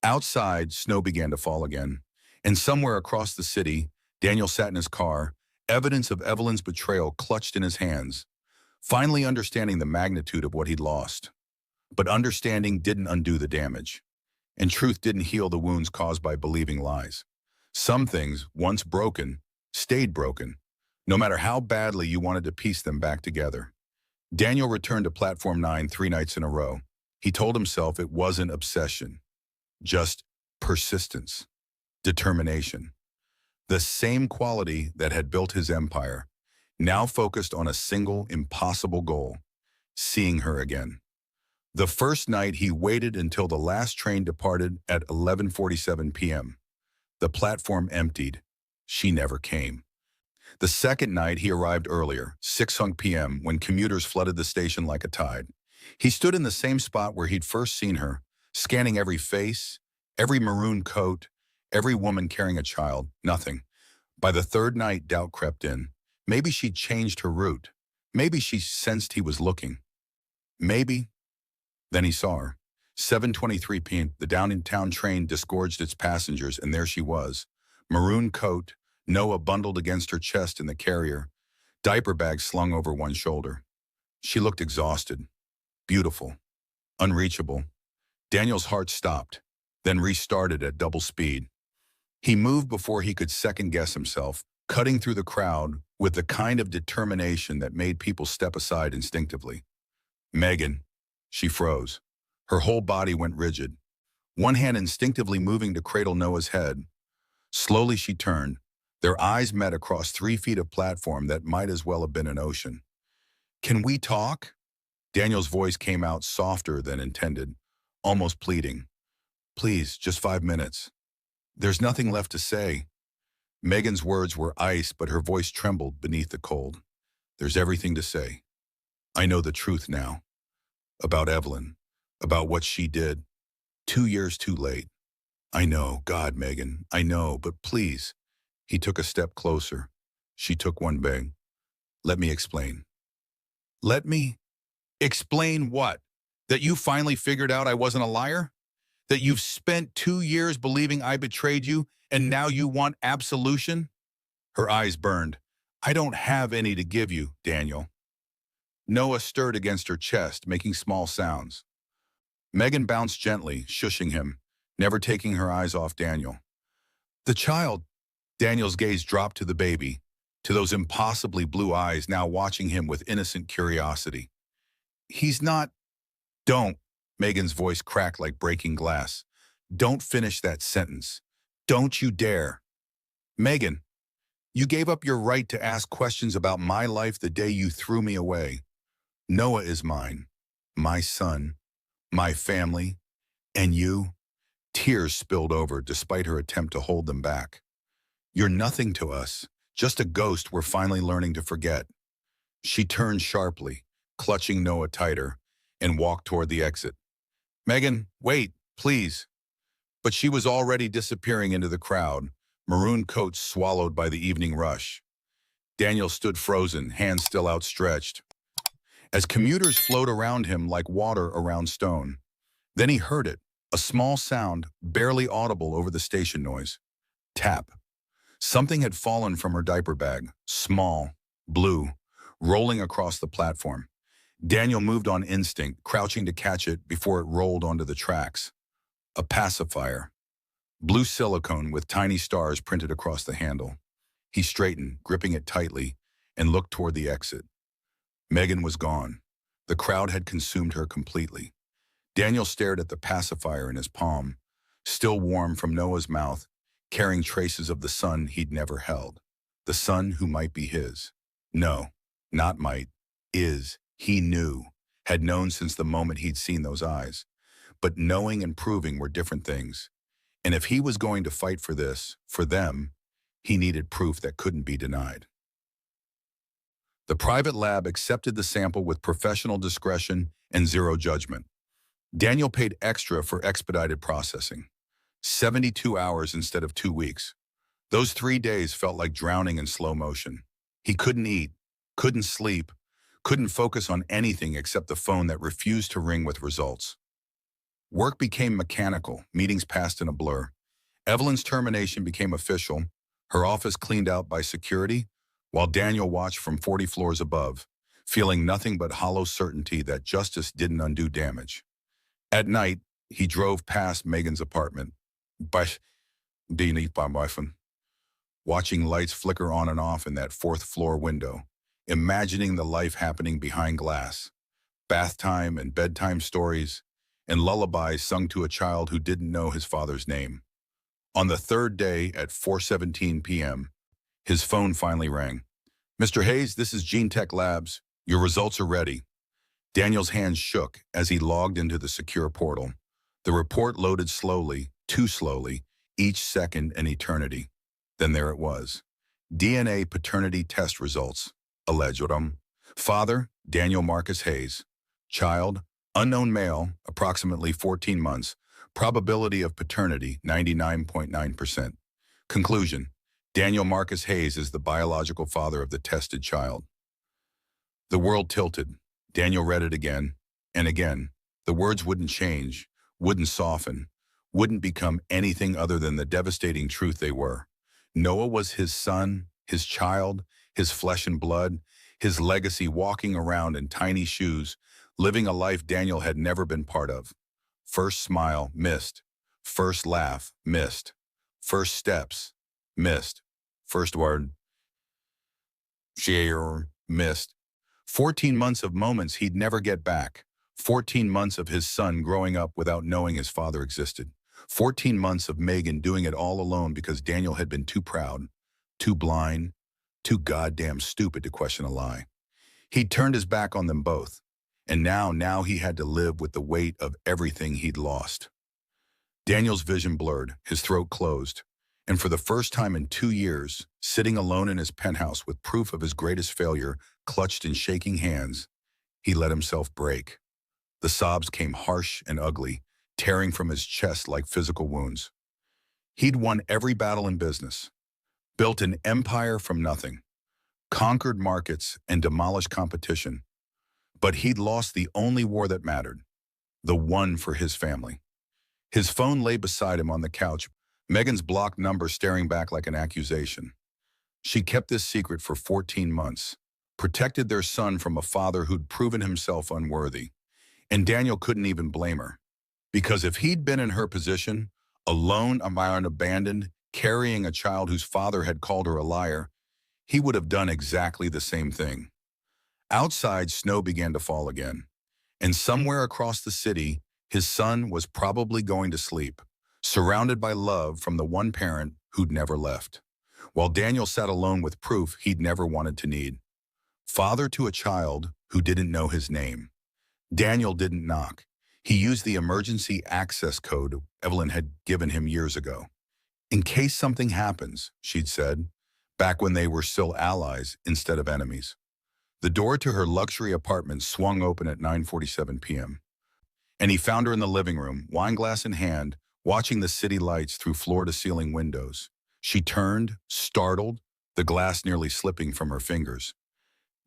Outside, snow began to fall again, and somewhere across the city, Daniel sat in his car, evidence of Evelyn's betrayal clutched in his hands, finally understanding the magnitude of what he'd lost. But understanding didn't undo the damage, and truth didn't heal the wounds caused by believing lies. Some things, once broken, stayed broken, no matter how badly you wanted to piece them back together. Daniel returned to Platform 9 3 nights in a row. He told himself it wasn't obsession, just persistence, determination. The same quality that had built his empire, now focused on a single impossible goal, seeing her again. The first night he waited until the last train departed at 11:47 p.m. The platform emptied. She never came. The second night he arrived earlier, 6 p.m., when commuters flooded the station like a tide. He stood in the same spot where he'd first seen her, scanning every face, every maroon coat, every woman carrying a child, nothing. By the third night, doubt crept in. Maybe she'd changed her route. Maybe she sensed he was looking. Maybe. Then he saw her. 7:23 p.m., the downtown train disgorged its passengers, and there she was. Maroon coat, Noah bundled against her chest in the carrier, diaper bag slung over one shoulder. She looked exhausted, beautiful, unreachable. Daniel's heart stopped, then restarted at double speed. He moved before he could second-guess himself, cutting through the crowd with the kind of determination that made people step aside instinctively. "Megan." She froze. Her whole body went rigid, one hand instinctively moving to cradle Noah's head. Slowly she turned. Their eyes met across 3 feet of platform that might as well have been an ocean. "Can we talk?" Daniel's voice came out softer than intended, almost pleading. "Please, just 5 minutes. There's nothing left to say." Megan's words were ice, but her voice trembled beneath the cold. "There's everything to say. I know the truth now. About Evelyn. About what she did. 2 years too late. I know, God, Megan, I know, but please." He took a step closer. She took one bang. "Let me explain." "Let me? Explain what? That you finally figured out I wasn't a liar? That you've spent 2 years believing I betrayed you, and now you want absolution?" Her eyes burned. "I don't have any to give you, Daniel." Noah stirred against her chest, making small sounds. Megan bounced gently, shushing him, never taking her eyes off Daniel. "The child." Daniel's gaze dropped to the baby, to those impossibly blue eyes now watching him with innocent curiosity. "He's not—" "Don't." Megan's voice cracked like breaking glass. "Don't finish that sentence. Don't you dare." "Megan, you gave up your right to ask questions about my life the day you threw me away. Noah is mine, my son, my family, and you." Tears spilled over despite her attempt to hold them back. You're nothing to us. Just a ghost we're finally learning to forget. She turned sharply, clutching Noah tighter, and walked toward the exit. Megan, wait, please. But she was already disappearing into the crowd, maroon coats swallowed by the evening rush. Daniel stood frozen, hands still outstretched, as commuters flowed around him like water around stone. Then he heard it, a small sound, barely audible over the station noise. Tap. Something had fallen from her diaper bag, small, blue, rolling across the platform. Daniel moved on instinct, crouching to catch it before it rolled onto the tracks. A pacifier. Blue silicone with tiny stars printed across the handle. He straightened, gripping it tightly, and looked toward the exit. Megan was gone. The crowd had consumed her completely. Daniel stared at the pacifier in his palm, still warm from Noah's mouth, carrying traces of the son he'd never held. The son who might be his. No, not might. Is. He knew. Had known since the moment he'd seen those eyes. But knowing and proving were different things. And if he was going to fight for this, for them, he needed proof that couldn't be denied. The private lab accepted the sample with professional discretion and zero judgment. Daniel paid extra for expedited processing. 72 hours instead of 2 weeks. Those 3 days felt like drowning in slow motion. He couldn't eat, couldn't sleep, couldn't focus on anything except the phone that refused to ring with results. Work became mechanical, meetings passed in a blur. Evelyn's termination became official, her office cleaned out by security, while Daniel watched from 40 floors above, feeling nothing but hollow certainty that justice didn't undo damage. At night, he drove past Megan's apartment, beneath my wife, watching lights flicker on and off in that fourth-floor window, imagining the life happening behind glass, bath time and bedtime stories, and lullabies sung to a child who didn't know his father's name. On the third day at 4:17 p.m., his phone finally rang. Mr. Hayes, this is Gene Tech Labs. Your results are ready. Daniel's hands shook as he logged into the secure portal. The report loaded slowly, too slowly, each second an eternity. Then there it was. DNA paternity test results. Alleged. Father, Daniel Marcus Hayes. Child, unknown male, approximately 14 months. Probability of paternity, 99.9%. Conclusion, Daniel Marcus Hayes is the biological father of the tested child. The world tilted. Daniel read it again and again. The words wouldn't change, wouldn't soften, wouldn't become anything other than the devastating truth they were. Noah was his son, his child, his flesh and blood, his legacy, walking around in tiny shoes, living a life Daniel had never been part of. First smile, missed. First laugh, missed. First steps, missed. First word, share, missed. 14 months of moments he'd never get back. 14 months of his son growing up without knowing his father existed. 14 months of Megan doing it all alone because Daniel had been too proud, too blind, too goddamn stupid to question a lie. He'd turned his back on them both. And now he had to live with the weight of everything he'd lost. Daniel's vision blurred, his throat closed. And for the first time in 2 years, sitting alone in his penthouse with proof of his greatest failure clutched in shaking hands, he let himself break. The sobs came harsh and ugly, tearing from his chest like physical wounds. He'd won every battle in business, built an empire from nothing, conquered markets and demolished competition. But he'd lost the only war that mattered, the one for his family. His phone lay beside him on the couch, Megan's blocked number staring back like an accusation. She kept this secret for 14 months, protected their son from a father who'd proven himself unworthy. And Daniel couldn't even blame her. Because if he'd been in her position, alone, abandoned, carrying a child whose father had called her a liar, he would have done exactly the same thing. Outside, snow began to fall again. And somewhere across the city, his son was probably going to sleep, surrounded by love from the one parent who'd never left. While Daniel sat alone with proof he'd never wanted to need. Father to a child who didn't know his name. Daniel didn't knock. He used the emergency access code Evelyn had given him years ago. In case something happens, she'd said, back when they were still allies instead of enemies. The door to her luxury apartment swung open at 9:47 p.m., and he found her in the living room, wineglass in hand, watching the city lights through floor-to-ceiling windows. She turned, startled, the glass nearly slipping from her fingers.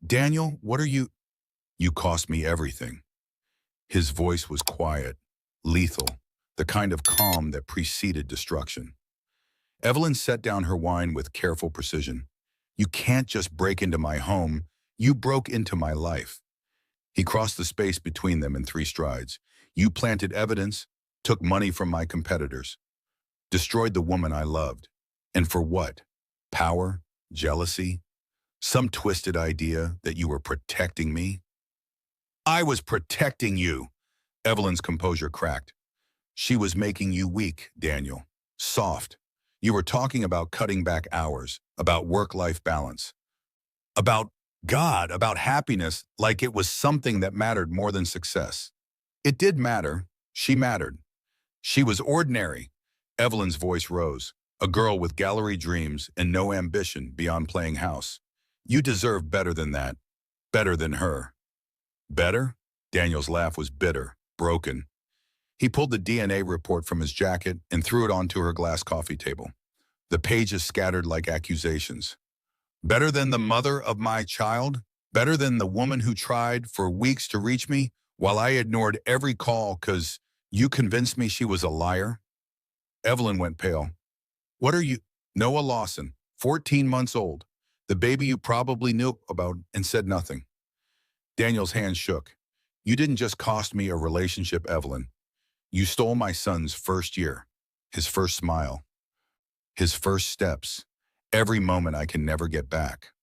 "Daniel, what are you—" "You cost me everything." His voice was quiet, lethal, the kind of calm that preceded destruction. Evelyn set down her wine with careful precision. "You can't just break into my home. You broke into my life." He crossed the space between them in 3 strides. "You planted evidence, took money from my competitors, destroyed the woman I loved. And for what? Power? Jealousy? Some twisted idea that you were protecting me?" "I was protecting you." Evelyn's composure cracked. "She was making you weak, Daniel. Soft. You were talking about cutting back hours, about work-life balance, about God, about happiness, like it was something that mattered more than success. It did matter. She mattered. She was ordinary." Evelyn's voice rose. "A girl with gallery dreams and no ambition beyond playing house. You deserve better than that. Better than her." "Better?" Daniel's laugh was bitter, broken. He pulled the DNA report from his jacket and threw it onto her glass coffee table. The pages scattered like accusations. "Better than the mother of my child? Better than the woman who tried for weeks to reach me while I ignored every call 'cause you convinced me she was a liar?" Evelyn went pale. "What are you—" "Noah Lawson, 14 months old. The baby you probably knew about and said nothing." Daniel's hand shook. "You didn't just cost me a relationship, Evelyn. You stole my son's first year, his first smile, his first steps, every moment I can never get back."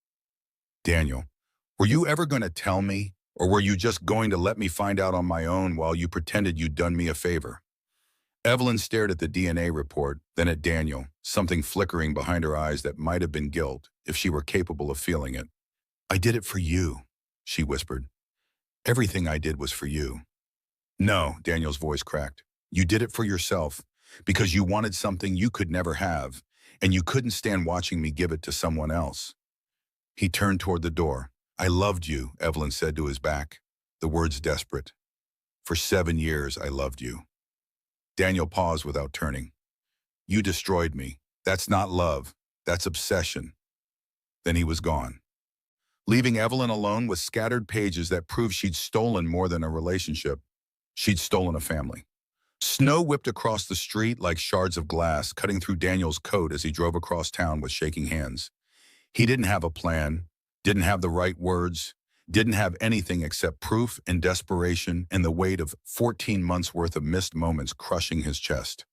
"Daniel, were you ever going to tell me, or were you just going to let me find out on my own while you pretended you'd done me a favor?" Evelyn stared at the DNA report, then at Daniel, something flickering behind her eyes that might have been guilt if she were capable of feeling it. "I did it for you," she whispered. "Everything I did was for you." "No," Daniel's voice cracked. "You did it for yourself, because you wanted something you could never have, and you couldn't stand watching me give it to someone else." He turned toward the door. "I loved you," Evelyn said to his back, the words desperate. "For 7 years, I loved you." Daniel paused without turning. "You destroyed me. That's not love. That's obsession." Then he was gone, leaving Evelyn alone with scattered pages that proved she'd stolen more than a relationship. She'd stolen a family. Snow whipped across the street like shards of glass, cutting through Daniel's coat as he drove across town with shaking hands. He didn't have a plan, didn't have the right words, didn't have anything except proof and desperation and the weight of 14 months' worth of missed moments crushing his chest.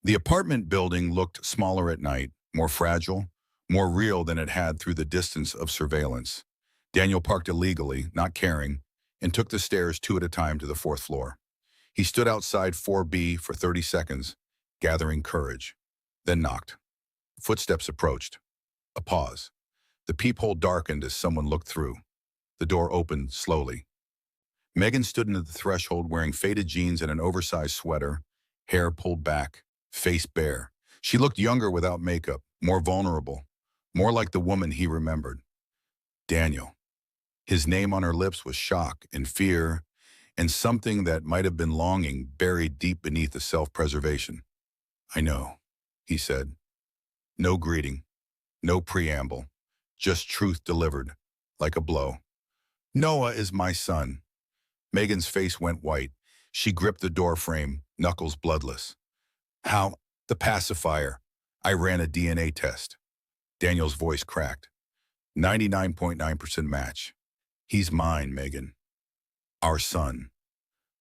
The apartment building looked smaller at night, more fragile, more real than it had through the distance of surveillance. Daniel parked illegally, not caring, and took the stairs 2 at a time to the 4th floor. He stood outside 4B for 30 seconds, gathering courage, then knocked. Footsteps approached. A pause. The peephole darkened as someone looked through. The door opened slowly. Megan stood at the threshold wearing faded jeans and an oversized sweater, hair pulled back, face bare. She looked younger without makeup, more vulnerable, more like the woman he remembered. Daniel. His name on her lips was shock and fear and something that might have been longing buried deep beneath the self-preservation. "I know," he said. No greeting, no preamble, just truth delivered, like a blow. "Noah is my son." Megan's face went white. She gripped the door frame, knuckles bloodless. "How?" "The pacifier. I ran a DNA test." Daniel's voice cracked. 99.9% match. "He's mine, Megan. Our son."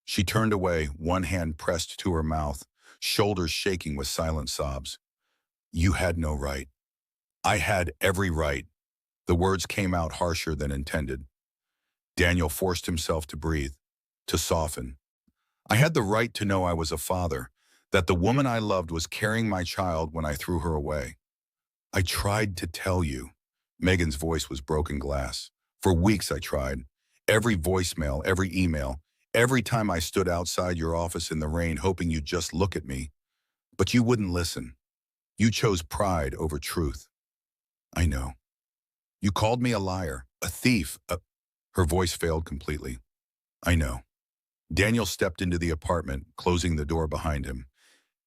She turned away, one hand pressed to her mouth, shoulders shaking with silent sobs. "You had no right." "I had every right." The words came out harsher than intended. Daniel forced himself to breathe, to soften. "I had the right to know I was a father, that the woman I loved was carrying my child when I threw her away. I tried to tell you." Megan's voice was broken glass. "For weeks I tried. Every voicemail, every email, every time I stood outside your office in the rain hoping you'd just look at me. But you wouldn't listen. You chose pride over truth. I know. You called me a liar, a thief, Her voice failed completely. I know. Daniel stepped into the apartment, closing the door behind him.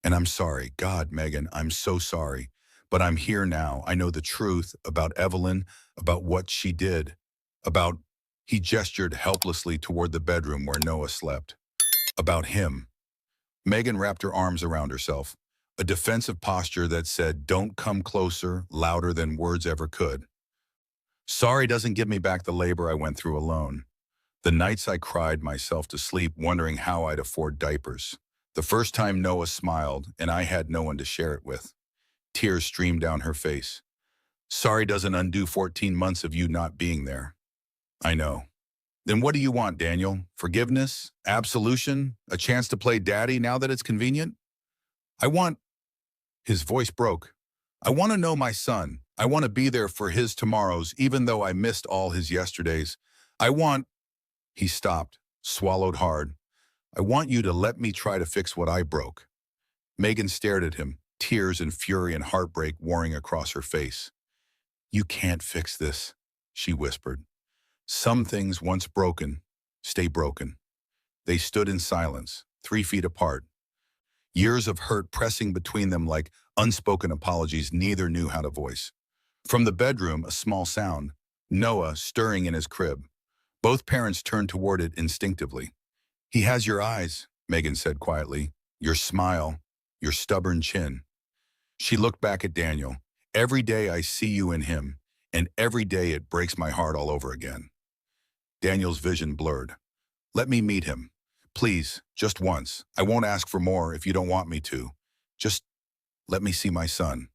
And I'm sorry. God, Megan, I'm so sorry. But I'm here now. I know the truth about Evelyn, about what she did, about... He gestured helplessly toward the bedroom where Noah slept. About him. Megan wrapped her arms around herself, a defensive posture that said, "Don't come closer," louder than words ever could. Sorry doesn't give me back the labor I went through alone. The nights I cried myself to sleep wondering how I'd afford diapers. The first time Noah smiled and I had no one to share it with. Tears streamed down her face. Sorry doesn't undo 14 months of you not being there. I know. Then what do you want, Daniel? Forgiveness? Absolution? A chance to play daddy now that it's convenient? I want... His voice broke. I want to know my son. I want to be there for his tomorrows, even though I missed all his yesterdays. I want... He stopped, swallowed hard. I want you to let me try to fix what I broke. Megan stared at him, tears and fury and heartbreak warring across her face. You can't fix this, she whispered. Some things once broken, stay broken. They stood in silence, 3 feet apart. Years of hurt pressing between them like unspoken apologies neither knew how to voice. From the bedroom, a small sound, Noah stirring in his crib. Both parents turned toward it instinctively. He has your eyes, Megan said quietly, your smile, your stubborn chin. She looked back at Daniel. Every day I see you in him, and every day it breaks my heart all over again. Daniel's vision blurred. Let me meet him. Please, just once. I won't ask for more if you don't want me to. Just let me see my son.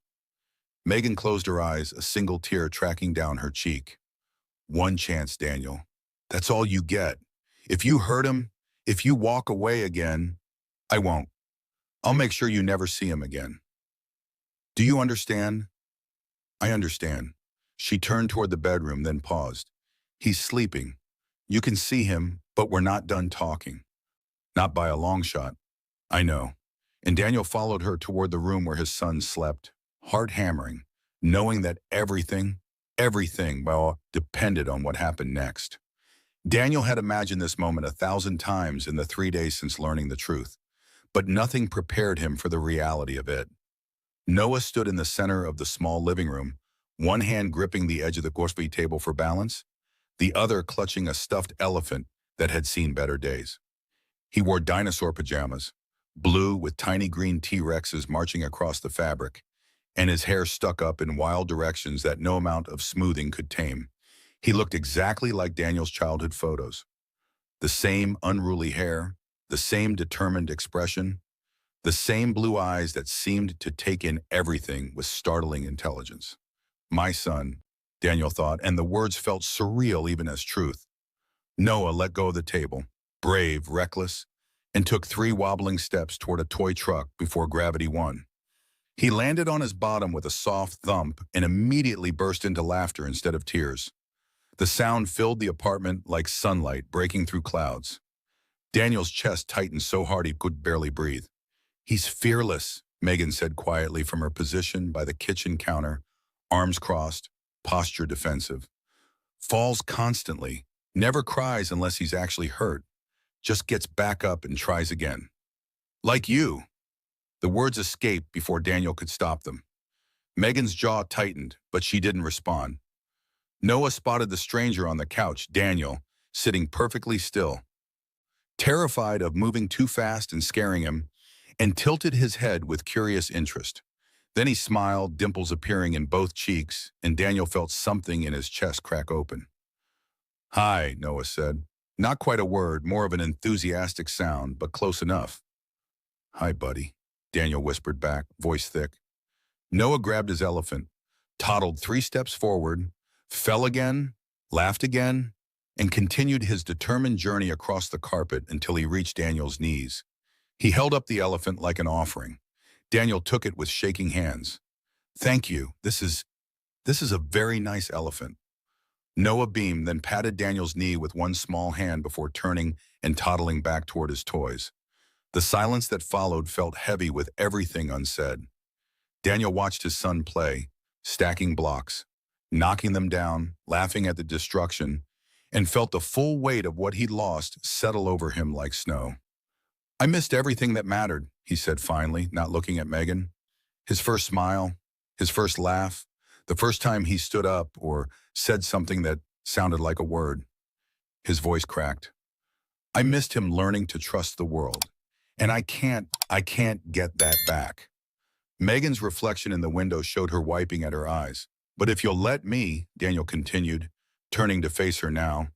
Megan closed her eyes, a single tear tracking down her cheek. One chance, Daniel. That's all you get. If you hurt him, if you walk away again, I won't. I'll make sure you never see him again. Do you understand? I understand. She turned toward the bedroom, then paused. He's sleeping. You can see him, but we're not done talking. Not by a long shot. I know. And Daniel followed her toward the room where his son slept, heart hammering, knowing that everything, well, depended on what happened next. Daniel had imagined this moment 1,000 times in the 3 days since learning the truth, but nothing prepared him for the reality of it. Noah stood in the center of the small living room, one hand gripping the edge of the coffee table for balance, the other clutching a stuffed elephant that had seen better days. He wore dinosaur pajamas, blue with tiny green T-Rexes marching across the fabric, and his hair stuck up in wild directions that no amount of smoothing could tame. He looked exactly like Daniel's childhood photos. The same unruly hair, the same determined expression, the same blue eyes that seemed to take in everything with startling intelligence. My son, Daniel thought, and the words felt surreal even as truth. Noah let go of the table, brave, reckless, and took 3 wobbling steps toward a toy truck before gravity won. He landed on his bottom with a soft thump and immediately burst into laughter instead of tears. The sound filled the apartment like sunlight breaking through clouds. Daniel's chest tightened so hard he could barely breathe. He's fearless, Megan said quietly from her position by the kitchen counter, arms crossed, posture defensive. Falls constantly, never cries unless he's actually hurt, just gets back up and tries again. Like you. The words escaped before Daniel could stop them. Megan's jaw tightened, but she didn't respond. Noah spotted the stranger on the couch, Daniel, sitting perfectly still, terrified of moving too fast and scaring him, and tilted his head with curious interest. Then he smiled, dimples appearing in both cheeks, and Daniel felt something in his chest crack open. Hi, Noah said. Not quite a word, more of an enthusiastic sound, but close enough. Hi, buddy, Daniel whispered back, voice thick. Noah grabbed his elephant, toddled 3 steps forward, fell again, laughed again, and continued his determined journey across the carpet until he reached Daniel's knees. He held up the elephant like an offering. Daniel took it with shaking hands. Thank you. This is a very nice elephant. Noah beamed, then patted Daniel's knee with one small hand before turning and toddling back toward his toys. The silence that followed felt heavy with everything unsaid. Daniel watched his son play, stacking blocks, knocking them down, laughing at the destruction, and felt the full weight of what he'd lost settle over him like snow. I missed everything that mattered, he said finally, not looking at Megan. His first smile, his first laugh, the first time he stood up or said something that sounded like a word. His voice cracked. I missed him learning to trust the world. And I can't get that back. Megan's reflection in the window showed her wiping at her eyes. But if you'll let me, Daniel continued, turning to face her now,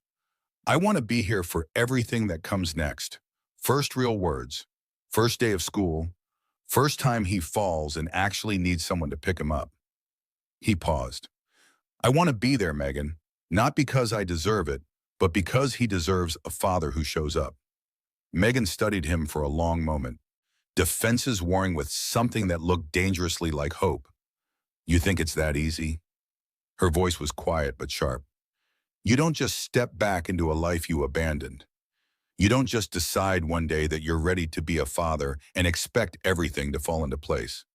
I want to be here for everything that comes next. First real words, first day of school, first time he falls and actually needs someone to pick him up. He paused. I want to be there, Megan, not because I deserve it, but because he deserves a father who shows up. Megan studied him for a long moment, defenses warring with something that looked dangerously like hope. You think it's that easy? Her voice was quiet but sharp. You don't just step back into a life you abandoned. You don't just decide one day that you're ready to be a father and expect everything to fall into place.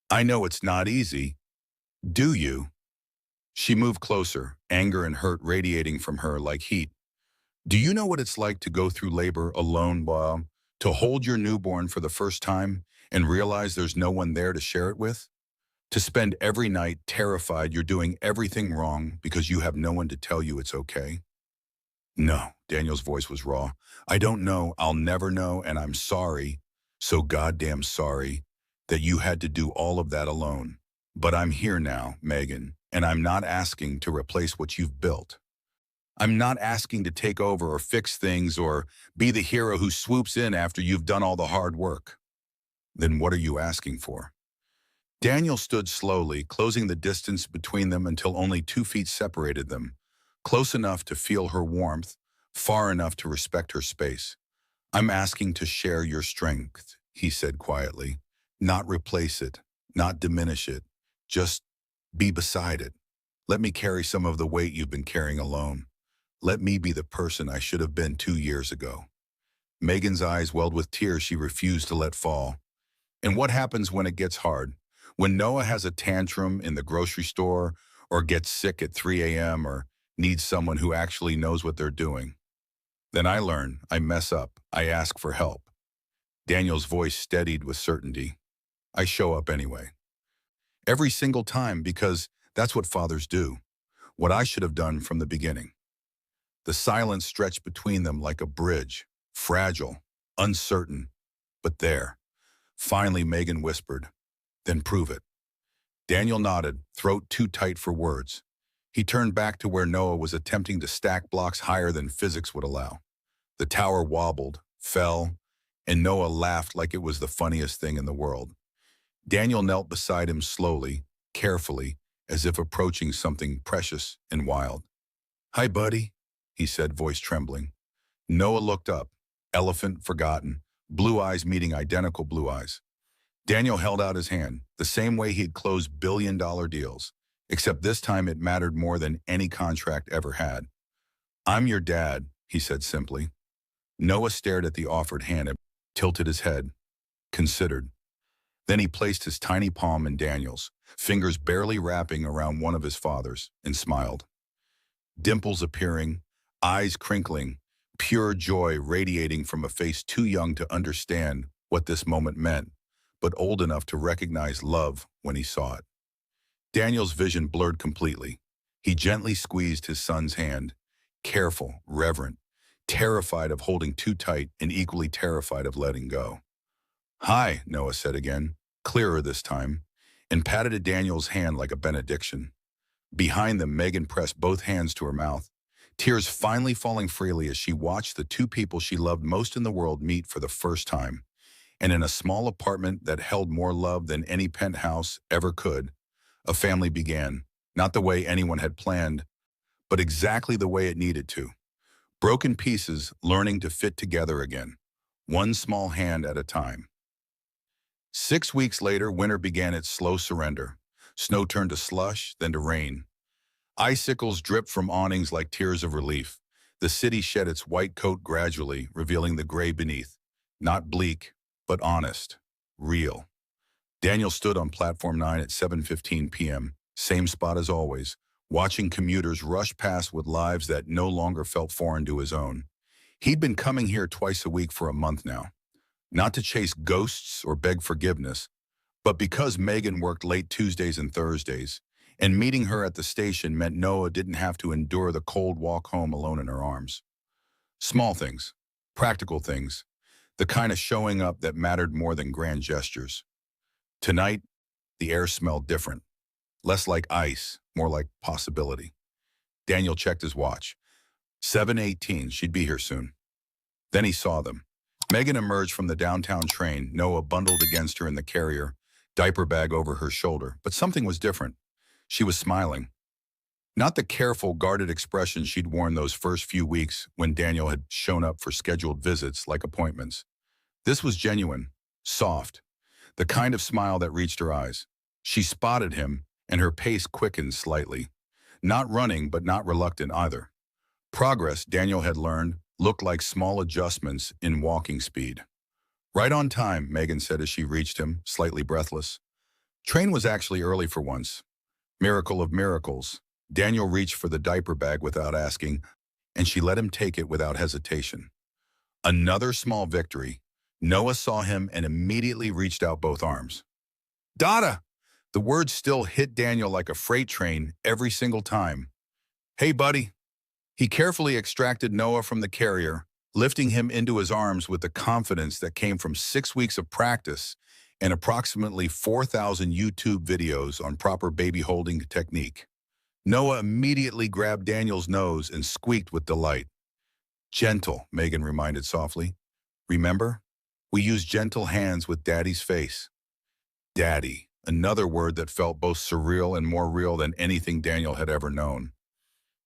I know it's not easy. Do you? She moved closer, anger and hurt radiating from her like heat. Do you know what it's like to go through labor alone, Bob? To hold your newborn for the first time and realize there's no one there to share it with? To spend every night terrified you're doing everything wrong because you have no one to tell you it's okay? No, Daniel's voice was raw. I don't know, I'll never know, and I'm sorry, so goddamn sorry, that you had to do all of that alone. But I'm here now, Megan, and I'm not asking to replace what you've built. I'm not asking to take over or fix things or be the hero who swoops in after you've done all the hard work. Then what are you asking for? Daniel stood slowly, closing the distance between them until only 2 feet separated them, close enough to feel her warmth, far enough to respect her space. I'm asking to share your strength, he said quietly. Not replace it, not diminish it, just be beside it. Let me carry some of the weight you've been carrying alone. Let me be the person I should have been 2 years ago. Megan's eyes welled with tears she refused to let fall. And what happens when it gets hard? When Noah has a tantrum in the grocery store or gets sick at 3 a.m. or needs someone who actually knows what they're doing? Then I learn, I mess up, I ask for help. Daniel's voice steadied with certainty. I show up anyway. Every single time because that's what fathers do. What I should have done from the beginning. The silence stretched between them like a bridge, fragile, uncertain, but there. Finally, Megan whispered, then prove it. Daniel nodded, throat too tight for words. He turned back to where Noah was attempting to stack blocks higher than physics would allow. The tower wobbled, fell, and Noah laughed like it was the funniest thing in the world. Daniel knelt beside him slowly, carefully, as if approaching something precious and wild. Hi, buddy, he said, voice trembling. Noah looked up, elephant forgotten, blue eyes meeting identical blue eyes. Daniel held out his hand, the same way he'd closed billion-dollar deals, except this time it mattered more than any contract ever had. I'm your dad, he said simply. Noah stared at the offered hand and tilted his head, considered. Then he placed his tiny palm in Daniel's, fingers barely wrapping around one of his father's, and smiled. Dimples appearing, eyes crinkling, pure joy radiating from a face too young to understand what this moment meant, but old enough to recognize love when he saw it. Daniel's vision blurred completely. He gently squeezed his son's hand, careful, reverent, terrified of holding too tight and equally terrified of letting go. Hi, Noah said again, clearer this time, and patted at Daniel's hand like a benediction. Behind them, Megan pressed both hands to her mouth, tears finally falling freely as she watched the 2 people she loved most in the world meet for the first time. And in a small apartment that held more love than any penthouse ever could, a family began, not the way anyone had planned, but exactly the way it needed to. Broken pieces learning to fit together again, one small hand at a time. 6 weeks later, winter began its slow surrender. Snow turned to slush, then to rain. Icicles dripped from awnings like tears of relief. The city shed its white coat gradually, revealing the gray beneath. Not bleak, but honest, real. Daniel stood on platform 9 at 7:15 p.m., same spot as always, watching commuters rush past with lives that no longer felt foreign to his own. He'd been coming here twice a week for a month now, not to chase ghosts or beg forgiveness, but because Megan worked late Tuesdays and Thursdays, and meeting her at the station meant Noah didn't have to endure the cold walk home alone in her arms. Small things, practical things, the kind of showing up that mattered more than grand gestures. Tonight, the air smelled different, less like ice, more like possibility. Daniel checked his watch. 7:18, she'd be here soon. Then he saw them. Megan emerged from the downtown train, Noah bundled against her in the carrier, diaper bag over her shoulder. But something was different. She was smiling. Not the careful, guarded expression she'd worn those first few weeks when Daniel had shown up for scheduled visits like appointments. This was genuine, soft, the kind of smile that reached her eyes. She spotted him, and her pace quickened slightly. Not running, but not reluctant either. Progress, Daniel had learned, looked like small adjustments in walking speed. Right on time, Megan said as she reached him, slightly breathless. Train was actually early for once. Miracle of miracles. Daniel reached for the diaper bag without asking, and she let him take it without hesitation. Another small victory. Noah saw him and immediately reached out both arms. Dada! The words still hit Daniel like a freight train every single time. Hey, buddy. He carefully extracted Noah from the carrier, lifting him into his arms with the confidence that came from 6 weeks of practice and approximately 4,000 YouTube videos on proper baby holding technique. Noah immediately grabbed Daniel's nose and squeaked with delight. Gentle, Megan reminded softly. Remember? We use gentle hands with Daddy's face. Daddy, another word that felt both surreal and more real than anything Daniel had ever known.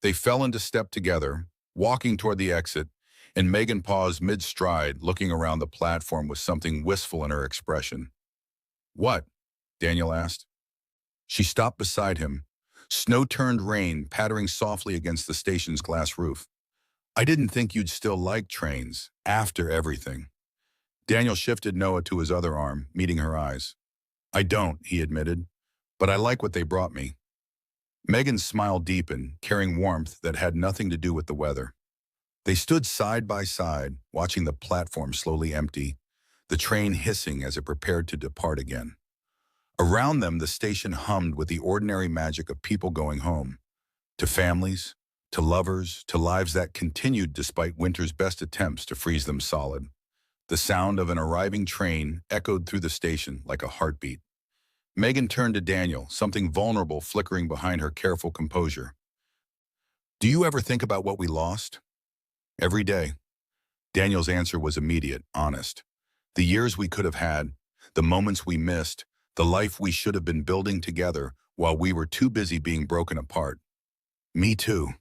They fell into step together, walking toward the exit, and Megan paused mid-stride, looking around the platform with something wistful in her expression. What? Daniel asked. She stopped beside him, snow-turned rain pattering softly against the station's glass roof. I didn't think you'd still like trains, after everything. Daniel shifted Noah to his other arm, meeting her eyes. I don't, he admitted, but I like what they brought me. Megan's smile deepened, carrying warmth that had nothing to do with the weather. They stood side by side, watching the platform slowly empty, the train hissing as it prepared to depart again. Around them, the station hummed with the ordinary magic of people going home, to families, to lovers, to lives that continued despite winter's best attempts to freeze them solid. The sound of an arriving train echoed through the station like a heartbeat. Megan turned to Daniel, something vulnerable flickering behind her careful composure. Do you ever think about what we lost? Every day. Daniel's answer was immediate, honest. The years we could have had, the moments we missed, the life we should have been building together while we were too busy being broken apart. Me too.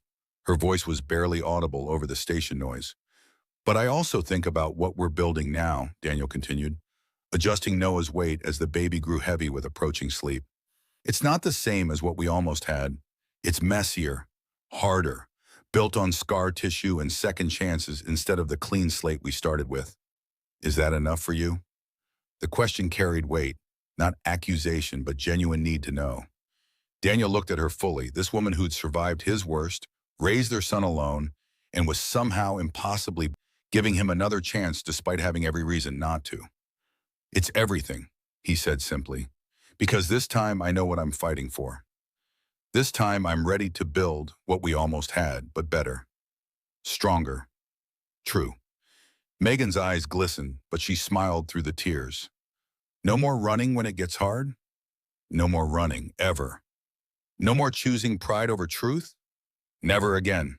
Her voice was barely audible over the station noise. But I also think about what we're building now, Daniel continued, adjusting Noah's weight as the baby grew heavy with approaching sleep. It's not the same as what we almost had. It's messier, harder, built on scar tissue and second chances instead of the clean slate we started with. Is that enough for you? The question carried weight, not accusation, but genuine need to know. Daniel looked at her fully, this woman who'd survived his worst, raised their son alone, and was somehow impossibly giving him another chance despite having every reason not to. It's everything, he said simply, because this time I know what I'm fighting for. This time I'm ready to build what we almost had, but better. Stronger. True. Megan's eyes glistened, but she smiled through the tears. No more running when it gets hard? No more running, ever. No more choosing pride over truth? Never again.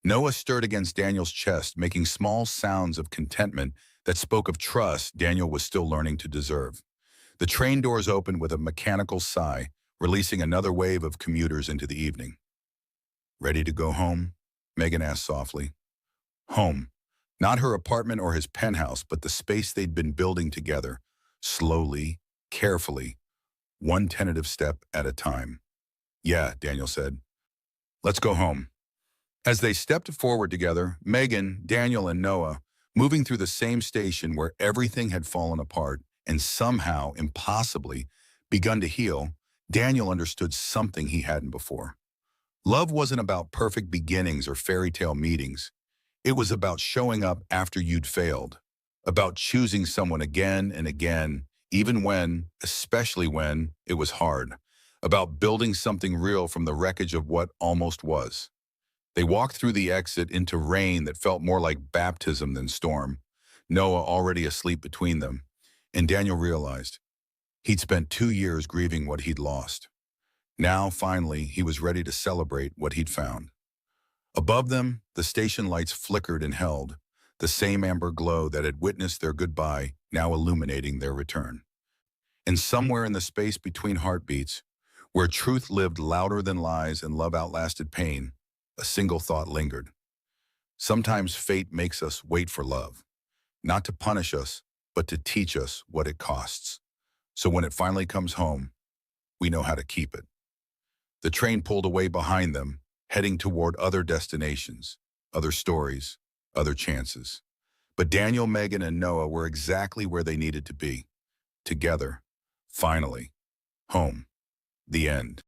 Noah stirred against Daniel's chest, making small sounds of contentment that spoke of trust Daniel was still learning to deserve. The train doors opened with a mechanical sigh, releasing another wave of commuters into the evening. Ready to go home? Megan asked softly. Home. Not her apartment or his penthouse, but the space they'd been building together, slowly, carefully, one tentative step at a time. Yeah, Daniel said. Let's go home. As they stepped forward together, Megan, Daniel, and Noah, moving through the same station where everything had fallen apart, and somehow, impossibly, begun to heal, Daniel understood something he hadn't before. Love wasn't about perfect beginnings or fairy tale meetings. It was about showing up after you'd failed, about choosing someone again and again, even when, especially when, it was hard, about building something real from the wreckage of what almost was. They walked through the exit into rain that felt more like baptism than storm, Noah already asleep between them, and Daniel realized he'd spent 2 years grieving what he'd lost. Now, finally, he was ready to celebrate what he'd found. Above them, the station lights flickered and held, the same amber glow that had witnessed their goodbye now illuminating their return. And somewhere in the space between heartbeats, where truth lived louder than lies and love outlasted pain, a single thought lingered. Sometimes fate makes us wait for love, not to punish us, but to teach us what it costs. So when it finally comes home, we know how to keep it. The train pulled away behind them, heading toward other destinations, other stories, other chances. But Daniel, Megan, and Noah were exactly where they needed to be. Together. Finally. Home. The end.